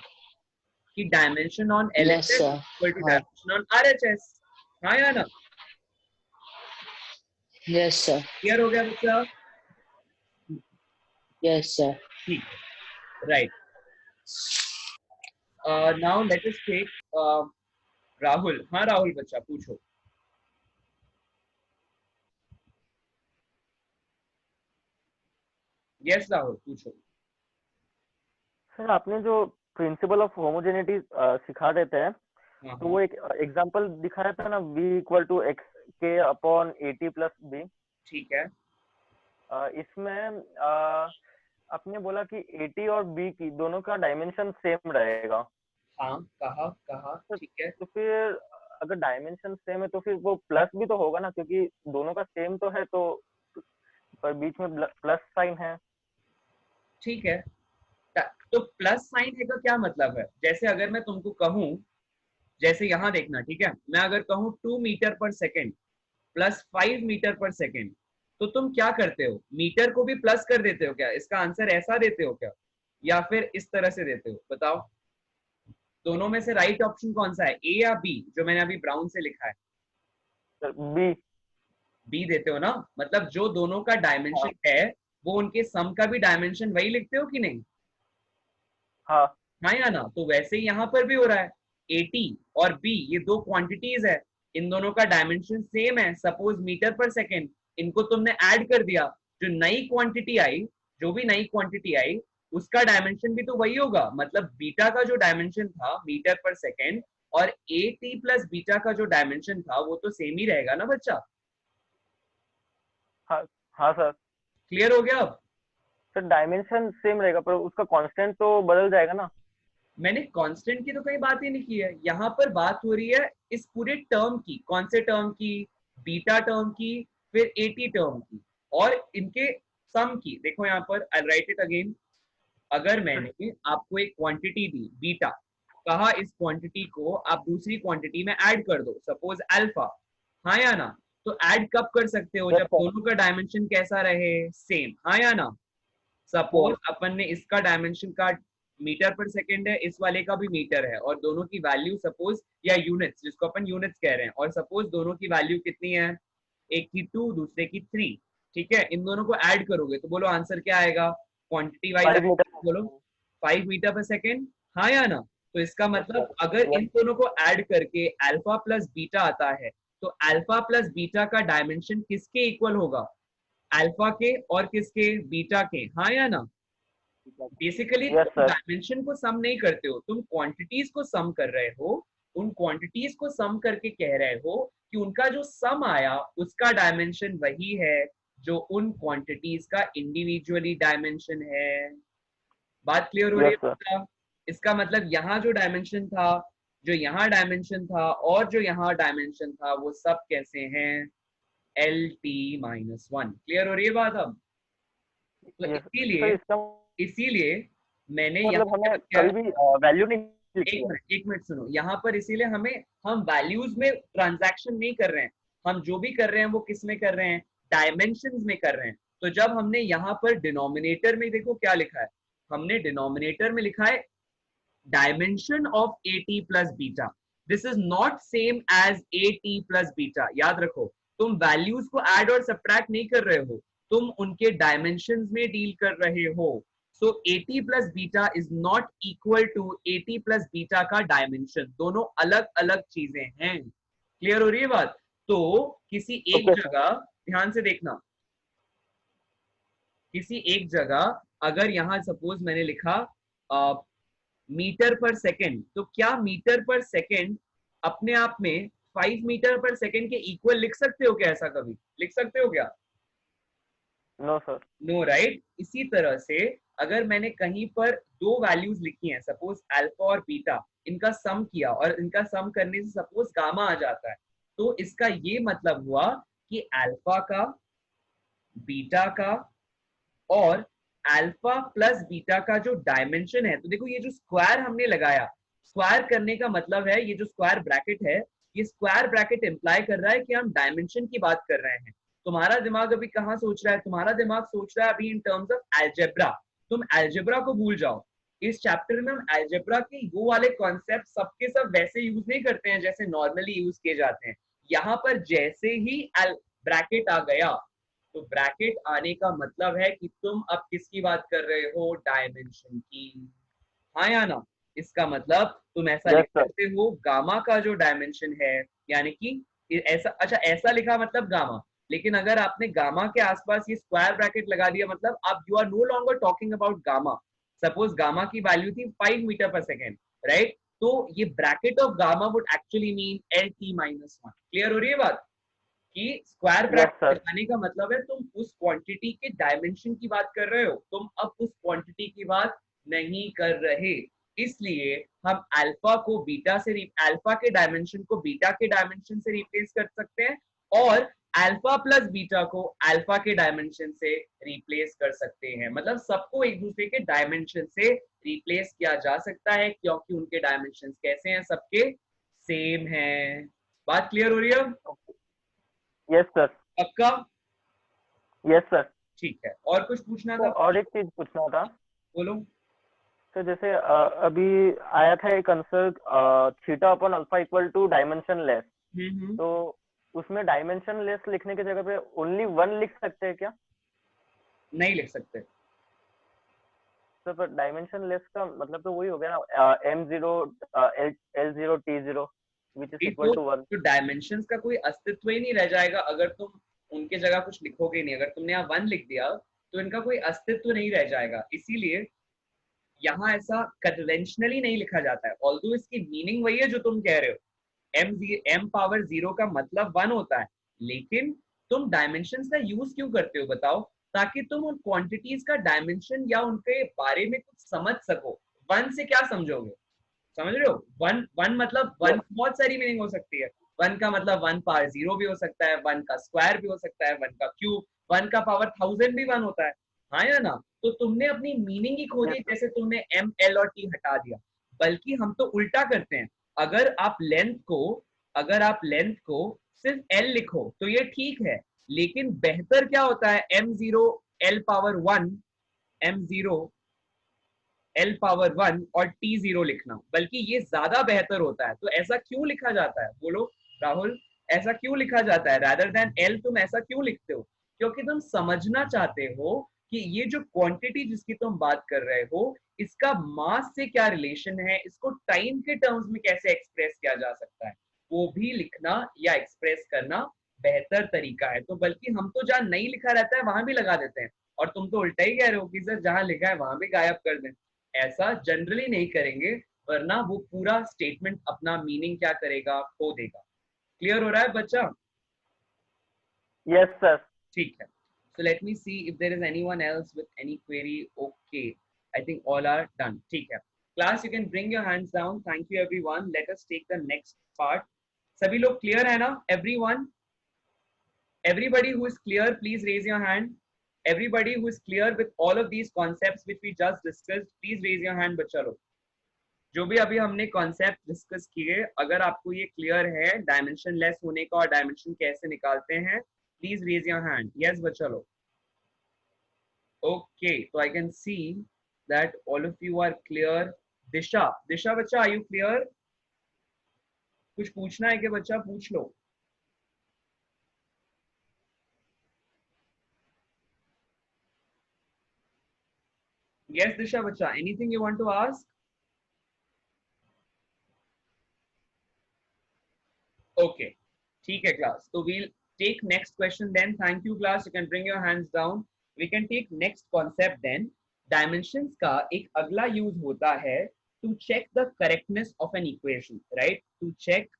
कि डायमेंशन ऑन यस LHS सर। इक्वल टू हाँ। Dimension on RHS। हाँ या ना? Yes sir. क्लियर हो गया बच्चा? Yes sir. ठीक है right. Now let us take Rahul. हाँ राहुल बच्चा पूछो। यस राहुल पूछो। सर आपने जो प्रिंसिपल ऑफ होमोजेनिटी सिखा देते हैं, हाँ तो हाँ वो एक एग्जांपल दिखा रहा था ना, v इक्वल टू एक्स के अपॉन AT प्लस बी। ठीक है। इसमें आपने बोला कि AT और B की दोनों का डायमेंशन सेम रहेगा। हाँ कहा कहा तो, ठीक है। तो फिर अगर डायमेंशन सेम है तो फिर वो प्लस भी तो होगा ना, क्योंकि दोनों का सेम तो है, तो पर बीच में प्लस साइन है। ठीक है तो प्लस साइन है का क्या मतलब है? जैसे अगर मैं तुमको कहूँ, जैसे यहाँ देखना ठीक है, मैं अगर कहूँ 2 मीटर पर सेकेंड प्लस 5 मीटर पर सेकेंड, तो तुम क्या करते हो? मीटर को भी प्लस कर देते हो क्या? इसका आंसर ऐसा देते हो क्या, या फिर इस तरह से देते हो? बताओ दोनों में से राइट ऑप्शन कौन सा है, ए या बी जो मैंने अभी ब्राउन से लिखा है? बी। बी देते हो ना? मतलब जो दोनों का डायमेंशन है वो उनके सम का भी डायमेंशन वही लिखते हो कि नहीं? हाँ हाँ या ना? तो वैसे ही यहाँ पर भी हो रहा है। AT और B ये दो क्वांटिटीज है, इन दोनों का डायमेंशन सेम है, सपोज मीटर पर सेकेंड। इनको तुमने ऐड कर दिया, जो नई क्वांटिटी आई, जो भी नई क्वांटिटी आई उसका डायमेंशन भी तो वही होगा। मतलब बीटा का जो डायमेंशन था मीटर पर सेकेंड और AT प्लस बीटा का जो डायमेंशन था वो तो सेम ही रहेगा ना बच्चा? हाँ हाँ सर। क्लियर हो गया अब? सर डायमेंशन सेम रहेगा पर उसका कांस्टेंट तो बदल जाएगा ना। मैंने कांस्टेंट की तो कहीं बात ही नहीं की है, यहाँ पर बात हो रही है इस पूरे टर्म की। कौन से टर्म की? बीटा टर्म की, फिर एटी टर्म की, और इनके सम की। देखो यहाँ पर, आई राइट इट अगेन। अगर मैंने आपको एक क्वांटिटी दी बीटा, कहा इस क्वांटिटी को आप दूसरी क्वांटिटी में ऐड कर दो, सपोज अल्फा, हाँ या ना? तो ऐड कब कर सकते हो? Yes, जब sir. दोनों का डायमेंशन कैसा रहे? सेम, हाँ या ना? सपोज अपन ने इसका डायमेंशन का मीटर पर सेकेंड है, इस वाले का भी मीटर है, और दोनों की वैल्यू सपोज, या यूनिट्स, जिसको अपन यूनिट्स कह रहे हैं, और सपोज दोनों की वैल्यू कितनी है? एक की 2, दूसरे की 3। ठीक है, इन दोनों को ऐड करोगे तो बोलो आंसर क्या आएगा? Quantity wise 5 metre. बोलो 5 मीटर पर सेकेंड, हाँ या ना? तो इसका मतलब sir. अगर Yes. इन दोनों को ऐड करके अल्फा प्लस बीटा आता है, तो अल्फा प्लस बीटा का डायमेंशन किसके इक्वल होगा? अल्फा के और किसके? बीटा के, हाँ या ना? बेसिकली Yes, तुम sir. डायमेंशन को सम नहीं करते हो, तुम क्वांटिटीज को सम कर रहे हो। उन क्वांटिटीज को सम करके कह रहे हो कि उनका जो सम आया उसका डायमेंशन वही है जो उन क्वांटिटीज का इंडिविजुअली डायमेंशन है। बात क्लियर हो रही Yes, है sir. बेटा? इसका मतलब यहाँ जो डायमेंशन था, जो यहाँ डायमेंशन था, और जो यहाँ डायमेंशन था, वो सब कैसे हैं? LT-1। क्लियर हो रही है बात अब? तो Yes. तो इसीलिए इसका इसीलिए मैंने मतलब यहाँ हमें क्या, कभी भी वैल्यू नहीं लिखी है। एक मिनट सुनो, यहाँ पर इसीलिए हम वैल्यूज में ट्रांजैक्शन नहीं कर रहे हैं। हम जो भी कर रहे हैं वो किस में कर रहे हैं? डायमेंशंस में कर रहे हैं। तो जब हमने यहाँ पर डिनोमिनेटर में देखो क्या लिखा है, हमने डिनोमिनेटर में लिखा है dimension of AT plus beta. This is not same as AT plus beta. याद रखो, तुम वैल्यूज को ऐड और सब्ट्रैक्ट नहीं कर रहे हो, तुम उनके डायमेंशंस में डील कर रहे हो। So AT plus beta is not equal to AT plus beta का डायमेंशन। दोनों अलग अलग चीजें हैं। क्लियर हो रही है बात? तो किसी एक Okay, sir. जगह, ध्यान से देखना, किसी एक जगह अगर यहाँ सपोज मैंने लिखा मीटर पर सेकेंड, तो क्या मीटर पर सेकेंड अपने आप में 5 मीटर पर सेकेंड के इक्वल लिख सकते हो क्या? ऐसा कभी लिख सकते हो क्या? No, sir. No, right? इसी तरह से अगर मैंने कहीं पर दो वैल्यूज लिखी हैं, सपोज अल्फा और बीटा, इनका सम किया और इनका सम करने से सपोज गामा आ जाता है, तो इसका ये मतलब हुआ कि अल्फा का, बीटा का और अल्फा प्लस बीटा का जो डायमेंशन है, तो देखो ये जो स्क्वायर हमने लगाया, स्क्वायर करने का मतलब है, ये जो स्क्वायर ब्रैकेट है, ये स्क्वायर ब्रैकेट इंप्लाई कर रहा है कि हम डायमेंशन की बात कर रहे हैं। तुम्हारा दिमाग अभी कहाँ सोच रहा है? तुम्हारा दिमाग सोच रहा है अभी इन टर्म्स ऑफ अलजेब्रा। तुम अलजेब्रा को भूल जाओ। इस चैप्टर में हम अलजेब्रा के वो वाले कॉन्सेप्ट सबके सब वैसे यूज नहीं करते हैं जैसे नॉर्मली यूज किए जाते हैं। यहाँ पर जैसे ही ब्रैकेट आ गया, तो ब्रैकेट आने का मतलब है कि तुम अब किसकी बात कर रहे हो? डायमेंशन की, हाँ या ना? इसका मतलब तुम ऐसा Yes, लिख sir. सकते हो गामा का जो डायमेंशन है, यानी कि ऐसा, अच्छा ऐसा लिखा मतलब गामा, लेकिन अगर आपने गामा के आसपास ये स्क्वायर ब्रैकेट लगा दिया, मतलब आप you are no longer talking about gamma. Suppose gamma की वैल्यू थी 5 मीटर पर सेकेंड, राइट? तो ये bracket of gamma would actually mean LT-1। Clear हो रही है बात? कि स्क्वायर Yes, ब्रैकेट sir. लगाने का मतलब है तुम उस क्वांटिटी के डायमेंशन की बात कर रहे हो, तुम अब उस क्वांटिटी की बात नहीं कर रहे। इसलिए हम अल्फा को बीटा से, अल्फा के डायमेंशन को बीटा के डायमेंशन से रिप्लेस कर सकते हैं, और अल्फा प्लस बीटा को अल्फा के डायमेंशन से रिप्लेस कर सकते हैं। मतलब सबको एक दूसरे के डायमेंशन से रिप्लेस किया जा सकता है, क्योंकि उनके डायमेंशन कैसे हैं? सबके सेम हैं। बात क्लियर हो रही है? Yes, sir. पक्का? Yes, sir. ठीक है, और कुछ पूछना तो था? और एक चीज पूछना था। बोलो। तो जैसे अभी आया था एक answer theta upon alpha equal to dimensionless, तो उसमें डायमेंशन लेस लिखने की जगह पे ओनली 1 लिख सकते हैं क्या? नहीं लिख सकते। तो पर डायमेंशन लेस का मतलब तो वही हो गया ना, M0 L0 T0 which is equal to 1. तो डायमेंशंस का कोई अस्तित्व ही नहीं रह जाएगा अगर तुम उनके जगह कुछ लिखोगे नहीं। अगर तुमने यहाँ 1 लिख दिया तो इनका कोई अस्तित्व नहीं रह जाएगा। इसीलिए यहाँ ऐसा कन्वेंशनली नहीं लिखा जाता है, ऑल्दो इसकी मीनिंग वही है जो तुम कह रहे हो। M पावर 0 का मतलब 1 होता है, लेकिन तुम डायमेंशंस का यूज क्यों करते हो बताओ? ताकि तुम उन क्वांटिटीज का डायमेंशन या उनके बारे में कुछ समझ सको। 1 से क्या समझोगे? समझ रहे हो? वन वन मतलब वन बहुत सारी मीनिंग हो सकती है। वन का मतलब 1 पावर 0 भी हो सकता है, 1 का स्क्वायर भी हो सकता है, 1 का क्यूब, 1 का पावर 1000 भी 1 होता है। हाँ या ना? तो तुमने अपनी मीनिंग ही खो दी, Yes, sir. जैसे तुमने एम एल और टी हटा दिया। बल्कि हम तो उल्टा करते हैं। अगर आप लेंथ को अगर आप लेंथ को सिर्फ एल लिखो तो ये ठीक है, लेकिन बेहतर क्या होता है, m0 l power 1, m0 l power 1 और t0 लिखना, बल्कि ये ज्यादा बेहतर होता है। तो ऐसा क्यों लिखा जाता है, बोलो राहुल, ऐसा क्यों लिखा जाता है? रादर देन l तुम ऐसा क्यों लिखते हो? क्योंकि तुम समझना चाहते हो कि ये जो क्वांटिटी जिसकी तुम बात कर रहे हो, इसका मास से क्या रिलेशन है, इसको टाइम के टर्म्स में कैसे एक्सप्रेस किया जा सकता है, वो भी लिखना या एक्सप्रेस करना बेहतर तरीका है। तो बल्कि हम तो जहां नहीं लिखा रहता है वहां भी लगा देते हैं, और तुम तो उल्टा ही कह रहे हो कि सर जहां लिखा है वहां भी गायब कर दें। ऐसा जनरली नहीं करेंगे, वरना वो पूरा स्टेटमेंट अपना मीनिंग क्या करेगा, खो देगा। क्लियर हो रहा है बच्चा? Yes, sir. ठीक है। So let me see if there is anyone else with any query. Okay, I think all are done. ठीक है। Class, you can bring your hands down. Thank you everyone. Let us take the next part. सभी लोग clear है ना? Everyone, everybody who is clear, please raise your hand. Everybody who is clear with all of these concepts which we just discussed, please raise your hand बच्चा लोग। जो भी अभी हमने कॉन्सेप्ट डिस्कस किए, अगर आपको ये क्लियर है डायमेंशन लेस होने का और डायमेंशन कैसे निकालते हैं, please raise your hand. Yes बच्चा लोग। ओके, तो I can see that all of you are clear. Disha, Disha बच्चा, आर यू क्लियर? कुछ पूछना है क्या बच्चा? पूछ लो। यस दिशा बच्चा, anything you want to ask? Okay, ठीक है क्लास, तो we'll take next question then. Thank you class, you can bring your hands down. We can take next concept then. Dimensions का एक अगला यूज होता है to check the correctness of an equation, right? To check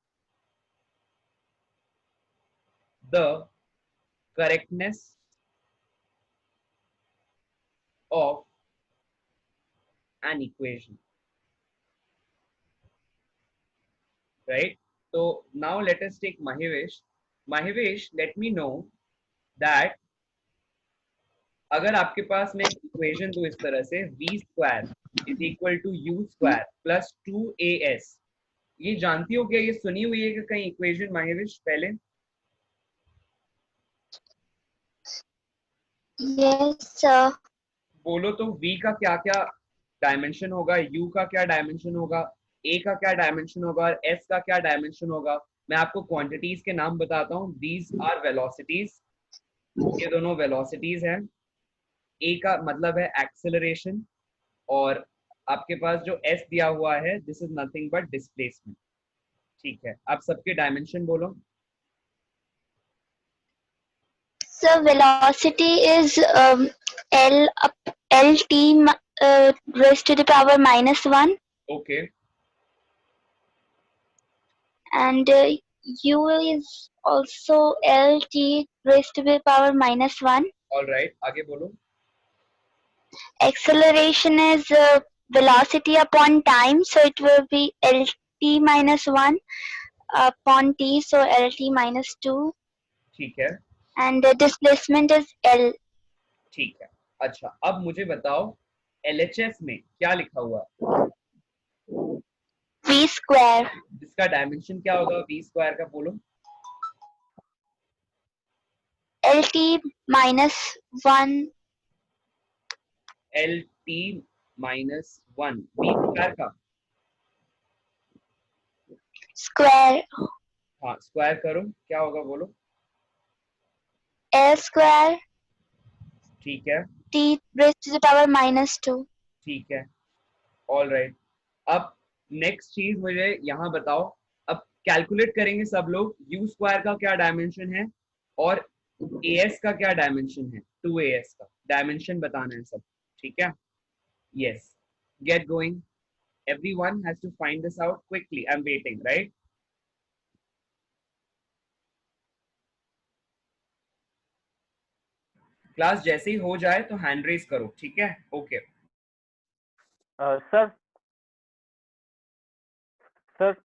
the correctness of an equation, right? So now let us take Mahesh. Mahesh, let me know that अगर आपके पास में equation तो इस तरह से v square is equal to u square plus 2as, ये जानती हो क्या? ये सुनी हुई है कि कहीं इक्वेशन महेश पहले? Yes sir. बोलो तो v का क्या क्या डायमेंशन होगा, u का क्या डायमेंशन होगा, a का क्या डायमेंशन होगा और s का क्या डायमेंशन होगा? मैं आपको क्वांटिटीज के नाम बताता हूँ। दीज आर वेलोसिटीज, ये दोनों वेलोसिटीज हैं। a का मतलब है एक्सेलरेशन, और आपके पास जो s दिया हुआ है, this is nothing but displacement. ठीक है, आप सबके डायमेंशन बोलो। So velocity is lt raised to the power -1. Okay. And u is also lt raised to the power -1. All right, आगे बोलो। Acceleration is velocity upon time, so it will be lt -1 upon t, so lt -2. ठीक है। And displacement is l. ठीक है, अच्छा अब मुझे बताओ LHS में क्या लिखा हुआ है? v square. जिसका डायमेंशन क्या होगा v स्क्वायर का, बोलो। lt -1. LT -1 v स्क्वायर का Square. हाँ स्क्वायर करो, क्या होगा बोलो। L square ठीक है, t raised to the power -2. ठीक है, ऑल राइट। अब नेक्स्ट चीज मुझे यहाँ बताओ, अब कैलकुलेट करेंगे सब लोग, u स्क्वायर का क्या डायमेंशन है और as का क्या डायमेंशन है, 2as का डायमेंशन बताना है सब, ठीक है? Yes, get going, everyone has to find this out quickly. I'm waiting, right? Class जैसे ही हो जाए तो हैंड रेज करो, ठीक है? Okay Sir, sir.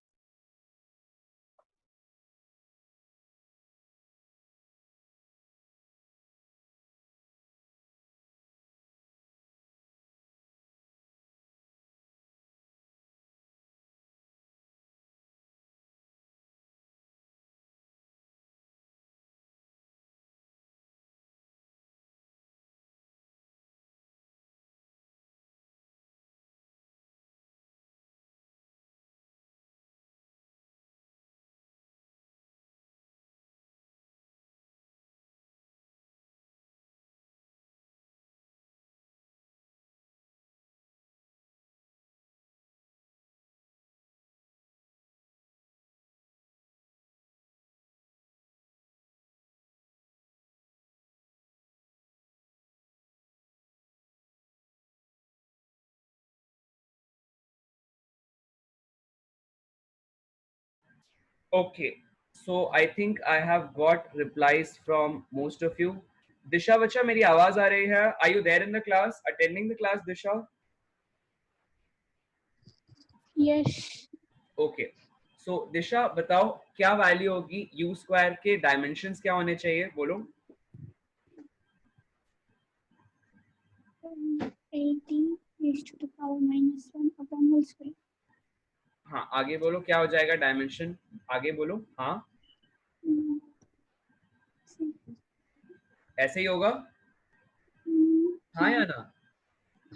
Okay, so I think I have got replies from most of you. Disha बच्चा मेरी आवाज आ रही है? Are you there in the class, attending the class, Disha? Yes. Okay, so दिशा बताओ क्या वैल्यू होगी u स्क्वायर के dimensions क्या होने चाहिए, बोलो. 80 raised to the power minus 1 upon whole square. हाँ आगे बोलो क्या हो जाएगा डायमेंशन, आगे बोलो. हाँ ऐसे ही होगा. हाँ या ना?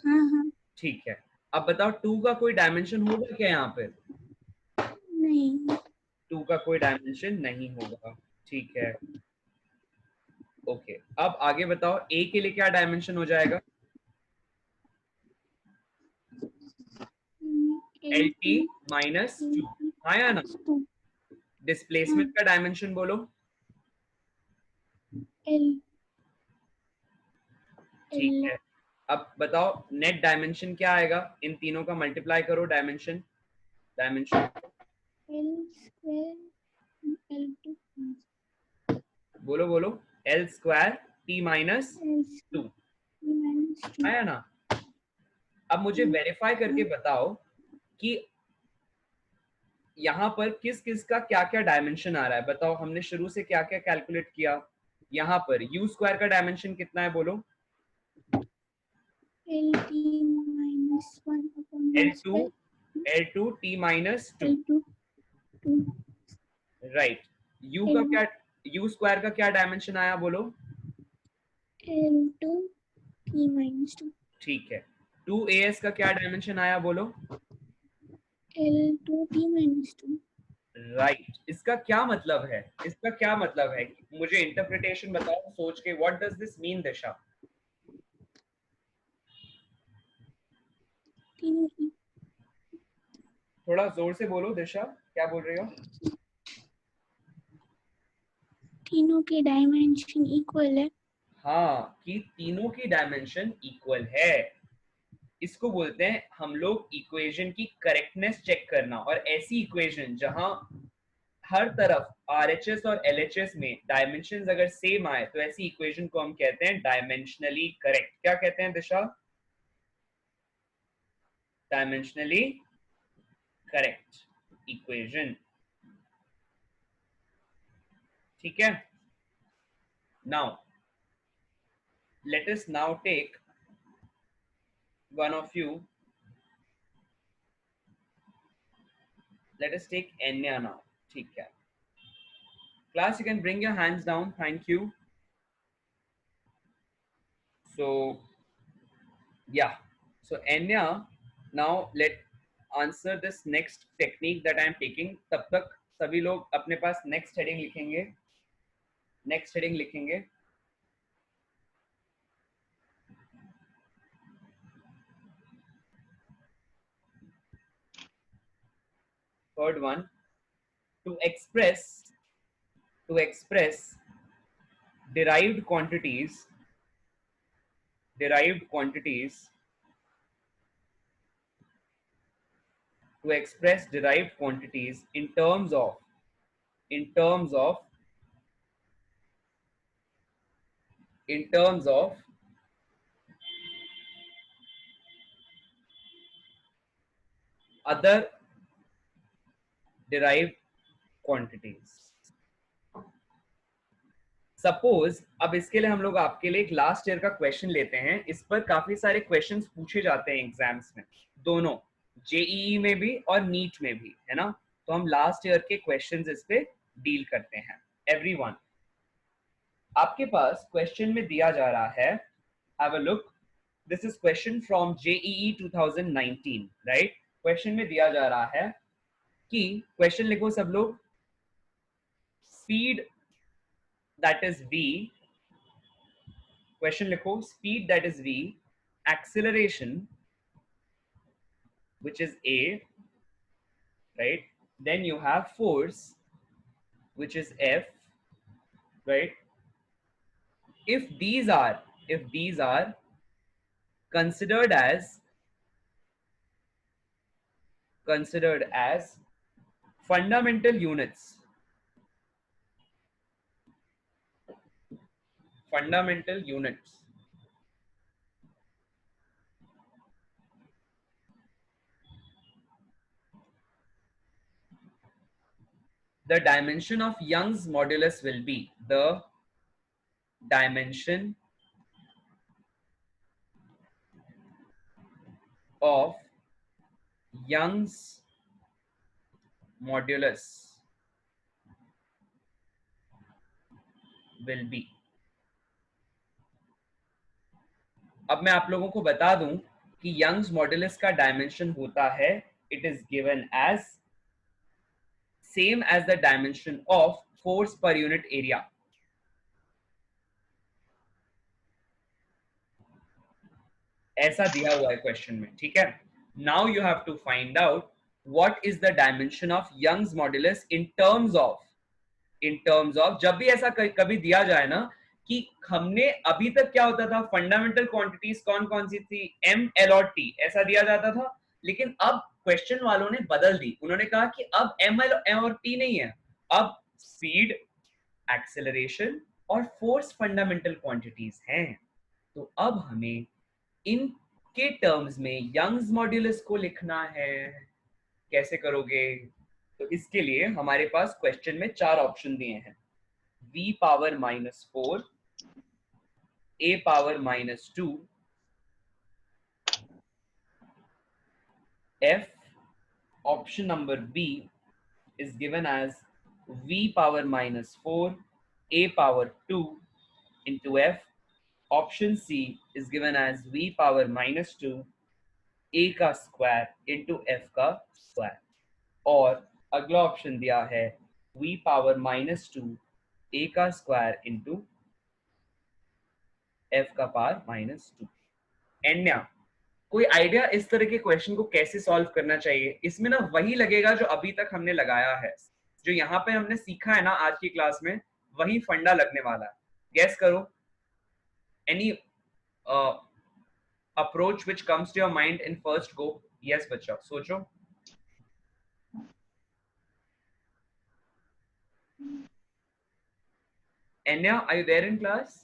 हाँ हाँ. ठीक है. अब बताओ 2 का कोई डायमेंशन होगा क्या यहाँ पे? नहीं. 2 का कोई डायमेंशन नहीं होगा. ठीक है. ओके, अब आगे बताओ a के लिए क्या डायमेंशन हो जाएगा? LT minus 2. हाँ या ना? डिस्प्लेसमेंट का डायमेंशन बोलो. L. ठीक है. अब बताओ नेट डायमेंशन क्या आएगा? इन तीनों का मल्टीप्लाई करो dimension. Dimension L square L2 बोलो बोलो. L square T minus 2. minus 2. आया ना? अब मुझे वेरीफाई करके बताओ कि यहाँ पर किस किस का क्या क्या डायमेंशन आ रहा है. बताओ हमने शुरू से क्या क्या कैलकुलेट किया. यहाँ पर u स्क्वायर का डायमेंशन कितना है बोलो. LT minus 1 upon whole L2 square. L2 T minus 2. L2 2. Right. u का क्या, u स्क्वायर का क्या डायमेंशन आया बोलो. L2 T minus 2. ठीक है. 2as का क्या डायमेंशन आया बोलो. L2 T minus 2. राइट. इसका क्या मतलब है, इसका क्या मतलब है, मुझे इंटरप्रिटेशन बताओ सोच के. व्हाट डज दिस मीन दिशा? तीनों की थोड़ा जोर से बोलो दिशा, क्या बोल रही हो? तीनों के डायमेंशन इक्वल है. हाँ, कि तीनों की डायमेंशन इक्वल है. इसको बोलते हैं हम लोग इक्वेशन की करेक्टनेस चेक करना. और ऐसी इक्वेशन जहां हर तरफ RHS और LHS में डायमेंशंस अगर सेम आए तो ऐसी इक्वेशन को हम कहते हैं डायमेंशनली करेक्ट. क्या कहते हैं दिशा? Dimensionally correct equation. ठीक है. Now let us now take one of you. Let us take Enya now. ठीक है. Class, you can bring your hands down. Thank you. So yeah, so Enya, now let answer this next technique that I am taking. तब तक सभी लोग अपने पास next heading लिखेंगे. next heading लिखेंगे. Third one, to express derived quantities to express derived quantities in terms of other derived quantities. Suppose अब इसके लिए हम लोग आपके लिए एक लास्ट ईयर का क्वेश्चन लेते हैं. इस पर काफी सारे क्वेश्चंस पूछे जाते हैं एग्जाम्स में, दोनों जेईई में भी और नीट में भी, है ना. तो हम लास्ट ईयर के क्वेश्चंस इस पे डील करते हैं. एवरीवन, आपके पास क्वेश्चन में दिया जा रहा है, have a look. This is question from JEE 2019, right. Question में दिया जा रहा है कि क्वेश्चन लिखो सब लोग. Speed that is v, question लिखो, speed that is v, acceleration which is a, right, then you have force which is f, right. If these are considered as fundamental units, the dimension of Young's modulus will be the dimension of Young's modulus will be. अब मैं आप लोगों को बता दूं कि Young's modulus का dimension होता है, it is given as same as the dimension of force per unit area. ऐसा दिया हुआ है क्वेश्चन में, ठीक है. Now you have to find out what is the dimension of Young's modulus in terms of जब भी ऐसा कभी दिया जाए ना, कि हमने अभी तक क्या होता था, फंडामेंटल क्वांटिटीज कौन कौन सी थी, एम, एल और टी, ऐसा दिया जाता था. लेकिन अब क्वेश्चन वालों ने बदल दी, उन्होंने कहा कि अब एम, एल और टी नहीं है, अब स्पीड, एक्सेलरेशन और फोर्स फंडामेंटल क्वांटिटीज हैं. तो अब हमें इनके टर्म्स में यंग्स मॉड्यूलस को लिखना है. कैसे करोगे? तो इसके लिए हमारे पास क्वेश्चन में 4 ऑप्शन दिए हैं. v power -4, a power -2, f. Option number B is given as v power -4, a power 2 into f. Option C is given as v power -2, a का स्क्वायर into f का स्क्वायर. और अगला option दिया है v power -2, a का square into f का power -2. एन्या, कोई idea इस तरह के क्वेश्चन को कैसे सॉल्व करना चाहिए? इसमें ना वही लगेगा जो अभी तक हमने लगाया है, जो यहाँ पे हमने सीखा है ना आज की क्लास में, वही फंडा लगने वाला है. गेस करो, any approach which comes to your mind in first go. Yes बच्चा, सोचो. Anya, are you there in class?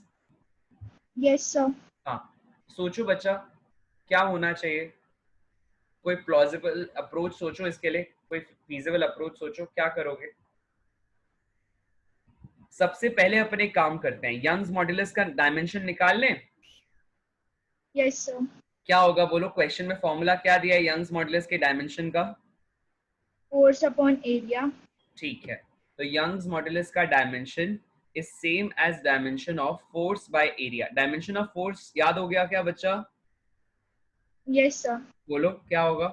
Yes, sir. हाँ, सोचो बच्चा, क्या होना चाहिए? कोई प्लॉजिबल अप्रोच सोचो इसके लिए, कोई फीजिबल अप्रोच सोचो, क्या करोगे? सबसे पहले अपन एक काम करते हैं, यंग्स मॉड्यूलस का डायमेंशन निकाल लें. Yes, sir. क्या होगा बोलो? क्वेश्चन में फॉर्मूला क्या दिया है यंग्स मॉड्यूलस के डायमेंशन का? Force upon area. ठीक है, तो यंग्स मॉड्यूलस का dimension is same as dimension of force by area. Dimension of force याद हो गया क्या बच्चा? Yes, sir. बोलो क्या होगा?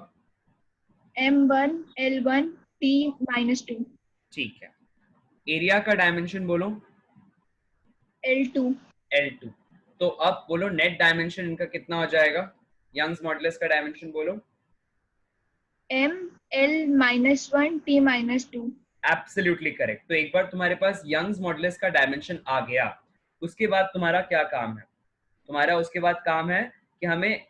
M1 L1 T -2. ठीक है. एरिया का डायमेंशन बोलो? L2. L2. तो अब बोलो नेट डायमेंशन इनका कितना हो जाएगा? यंग्स मॉड्यूलस का डायमेंशन बोलो? M L -1 T -2. Absolutely correct. तो एक बार तुम्हारे पास यंग्स मॉड्यूलस का डायमेंशन आ गया, उसके बाद तुम्हारा क्या काम है? तुम्हारा उसके बाद काम है कि हमें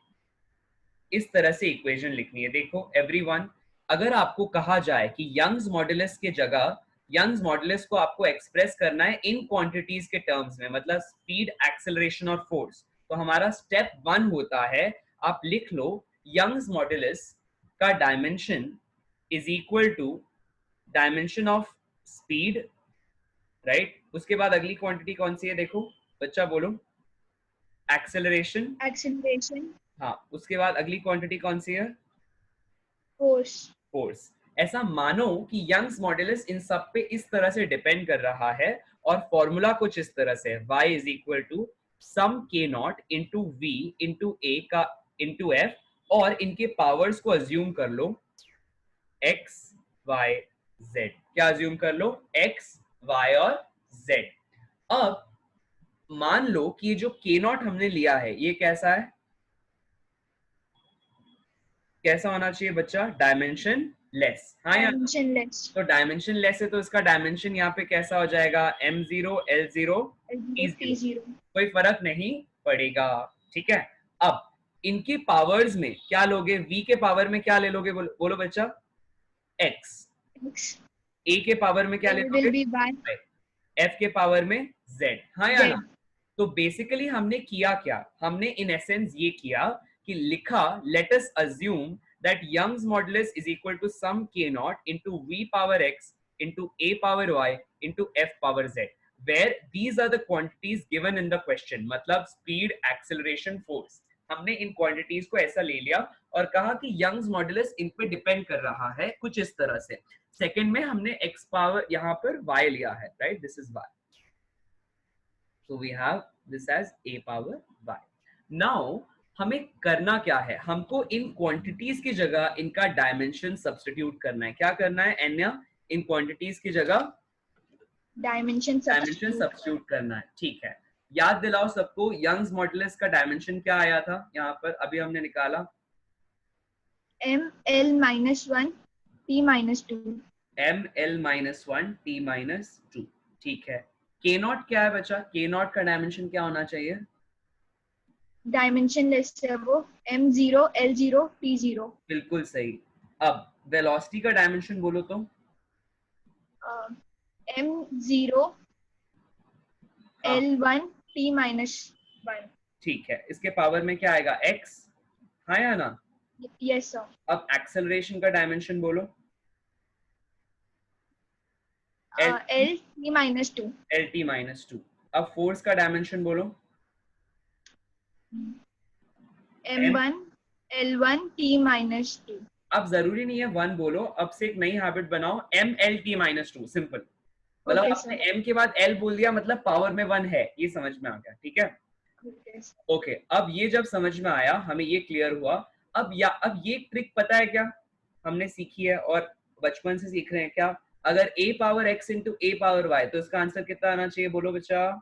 इस तरह से इक्वेशन लिखनी है. देखो एवरीवन, अगर आपको कहा जाए कि यंग्स मॉड्यूलस के जगह यंग्स मॉड्यूलस को आपको एक्सप्रेस करना है इन क्वांटिटीज के टर्म्स में, मतलब स्पीड, एक्सेलरेशन और फोर्स, तो हमारा स्टेप 1 होता है, आप लिख लो यंग्स मॉड्यूलस का dimension is equal to dimension of speed, right. उसके बाद अगली क्वांटिटी कौन सी है, देखो बच्चा बोलो, एक्सेलरेशन। एक्सेलरेशन, हाँ, उसके बाद अगली क्वांटिटी कौन सी है, फोर्स। फोर्स। ऐसा मानो कि यंग्स मॉडुलस इन सब पे इस तरह से डिपेंड कर रहा है और फॉर्मूला कुछ इस तरह से है, y is equal to some k naught into v into a का इंटू f, और इनके पावर्स को अज्यूम कर लो x y z। क्या अज्यूम कर लो, x y और z। अब मान लो कि ये जो k नॉट हमने लिया है ये कैसा है, कैसा होना चाहिए बच्चा, डायमेंशन लेस। हाँ या डायमेंशन लेस। तो डायमेंशन लेस है तो इसका डायमेंशन यहाँ पे कैसा हो जाएगा, m0 l0 t0, कोई फर्क नहीं पड़ेगा, ठीक है। अब इनके पावर्स में क्या लोगे, v के पावर में क्या ले लोगे, बोलो बच्चा, x, a के पावर में क्या ले लोगे, f के पावर में z। हाँ या ना। तो बेसिकली हमने किया क्या, हमने इन एसेंस ये किया कि लिखा let us assume that Young's modulus is equal to sum k naught into v power x into a power y into f power z, where these are the quantities given in the question, मतलब speed, acceleration, force। हमने इन quantities को ऐसा ले लिया और कहा कि Young's modulus इन पे डिपेंड कर रहा है कुछ इस तरह से। सेकंड में हमने x पावर यहाँ पर y लिया है, right, this is y, so we have this as a power y। now हमें करना क्या है, हमको इन क्वांटिटीज की जगह इनका डायमेंशन सब्स्टिट्यूट करना है। क्या करना है अन्या, इन क्वांटिटीज की जगह डायमेंशन सब्स्टिट्यूट करना है, ठीक है। याद दिलाओ सबको, यंग्स मॉडुलस का डायमेंशन क्या आया था यहाँ पर, अभी हमने निकाला ml-1 t-2, ml-1 t-2, ठीक है। k नॉट क्या है बच्चा, k नॉट का डायमेंशन क्या होना चाहिए, डायमेंशन लेस है वो, m0 l0 t0। बिल्कुल सही। अब वेलोसिटी का डायमेंशन बोलो तो m0 l1 t-1, ठीक है। इसके पावर में क्या आएगा, x। हाँ या ना, यस सर। अब एक्सेलरेशन का डायमेंशन बोलो, lt-2, lt-2। अब फोर्स का डायमेंशन बोलो, m1 l1 t-2। अब जरूरी नहीं है 1 बोलो, अब से एक नई हैबिट बनाओ, mlt-2, सिंपल। मतलब आपने m के बाद l बोल दिया मतलब पावर में 1 है, ये समझ में आ गया, ठीक है। ओके, अब ये जब समझ में आया, हमें ये क्लियर हुआ। अब ये ट्रिक पता है क्या हमने सीखी है और बचपन से सीख रहे हैं क्या, अगर a power x into a power y तो इसका आंसर कितना आना चाहिए, बोलो बच्चा,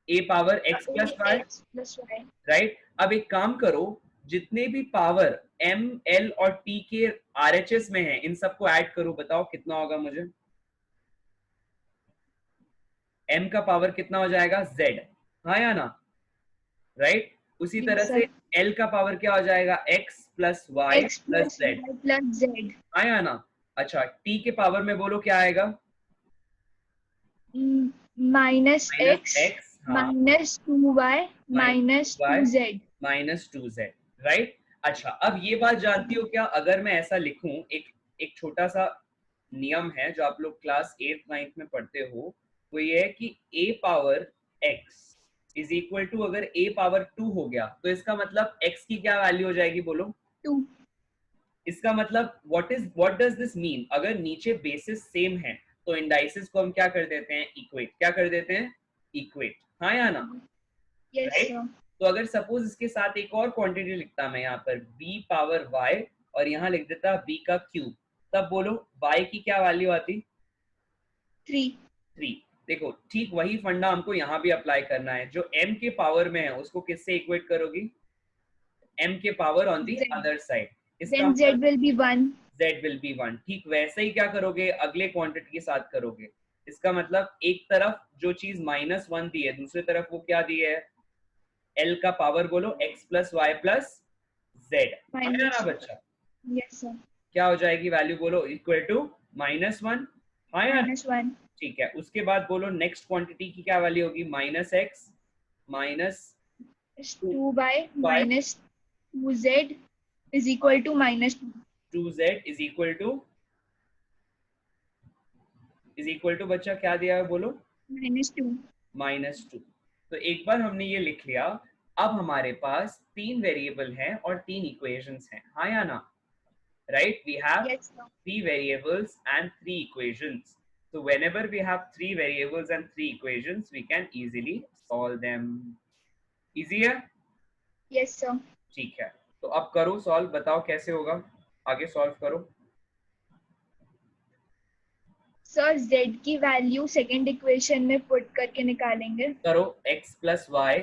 a power x plus y, right. अब एक काम करो, जितने भी पावर m l और t के RHS में है इन सबको ऐड करो, बताओ कितना होगा मुझे, m का पावर कितना हो जाएगा, z। हाँ या ना, राइट। उसी तरह से l का पावर क्या हो जाएगा, x plus y plus z। हाँ या ना। अच्छा, t के पावर में बोलो क्या आएगा, minus x minus 2y minus 2z minus 2z, right. अच्छा, अब ये बात जानती हो क्या, अगर मैं ऐसा लिखूं, एक छोटा सा नियम है जो आप लोग क्लास 8th 9th में पढ़ते हो, वो ये है कि a power x is equal to, अगर a पावर 2 हो गया तो इसका मतलब x की क्या वैल्यू हो जाएगी, बोलो 2। इसका मतलब व्हाट डज दिस मीन, अगर नीचे बेसिस सेम है तो इंडाइसेस को हम क्या कर देते हैं, इक्वेट। क्या कर देते हैं, इक्वेट। हाँ या ना, राइट। तो अगर सपोज इसके साथ एक और क्वांटिटी लिखता मैं यहाँ पर b पावर y और यहाँ लिख देता b का क्यूब, तब बोलो y की क्या वैल्यू आती, 3। देखो, ठीक वही फंडा हमको यहाँ भी अप्लाई करना है, जो m के पावर में है उसको किससे इक्वेट करोगी, m के power on the other side, then z will be 1, z will be 1। ठीक वैसे ही क्या करोगे, अगले क्वांटिटी के साथ करोगे। इसका मतलब एक तरफ जो चीज -1 दी है, दूसरी तरफ वो क्या दी है, l का पावर बोलो x plus y plus z। ना बच्चा, यस सर। क्या हो जाएगी वैल्यू, बोलो इक्वल टू -1। हाँ या -1, ठीक है। उसके बाद बोलो नेक्स्ट क्वांटिटी की क्या वैल्यू होगी, -x minus 2y minus 2z is equal to -2, 2z is equal to is equal to बच्चा क्या दिया है बोलो, -2. -2। तो एक बार हमने ये लिख लिया, अब हमारे पास 3 वेरिएबल हैं और 3 इक्वेशंस हैं, हाँ या ना, right? We have Yes, sir. 3 variables and 3 equations. So whenever we have 3 variables and 3 equations, we can easily solve them. Easy है? Yes, sir. ठीक है, तो अब करो सॉल्व, बताओ कैसे होगा, आगे सॉल्व करो। सर z की वैल्यू सेकंड इक्वेशन में पुट करके निकालेंगे। करो, x plus y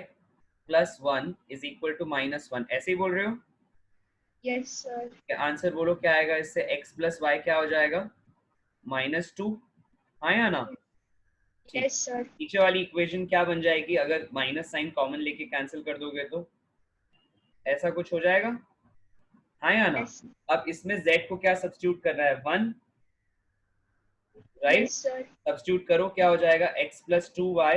plus 1 is equal to -1, ऐसे ही बोल रहे हो? Yes sir. आंसर बोलो क्या आएगा इससे, x प्लस वाई क्या हो जाएगा, -2, हाँ या ना? Yes sir. नीचे वाली इक्वेशन क्या बन जाएगी अगर माइनस साइन कॉमन लेके कैंसिल कर दोगे तो, ऐसा कुछ हो जाएगा, हाँ या ना? Yes. अब इसमें z को क्या सब्स्टिट्यूट करना है, 1, राइट? Yes, sir. सब्स्टिट्यूट करो, क्या हो जाएगा, x plus 2y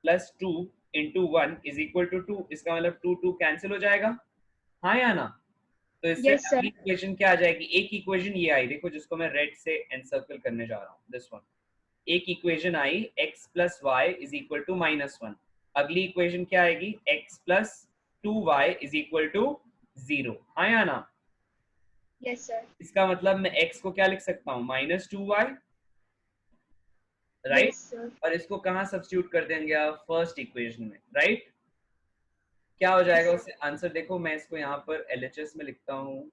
plus 2 into 1 is equal to 2, इसका मतलब 2 2 कैंसिल हो जाएगा, हाँ या ना? तो इससे Yes, sir. अगली इक्वेशन क्या आ जाएगी, एक इक्वेशन ये आई, देखो जिसको मैं रेड से एनसर्कल करने जा रहा हूँ, दिस वन। एक equation I x plus y is equal to -1, अगली इक्वेशन क्या आएगी, x plus 2y is equal to 0, हाँ या ना? Yes, sir. इसका मतलब मैं x को क्या लिख सकता हूँ, -2y, राइट? Yes, sir. और इसको कहाँ सब्स्टिट्यूट कर देंगे आप, फर्स्ट इक्वेशन में, राइट? क्या हो जाएगा उससे आंसर, देखो मैं इसको यहाँ पर LHS में लिखता हूँ,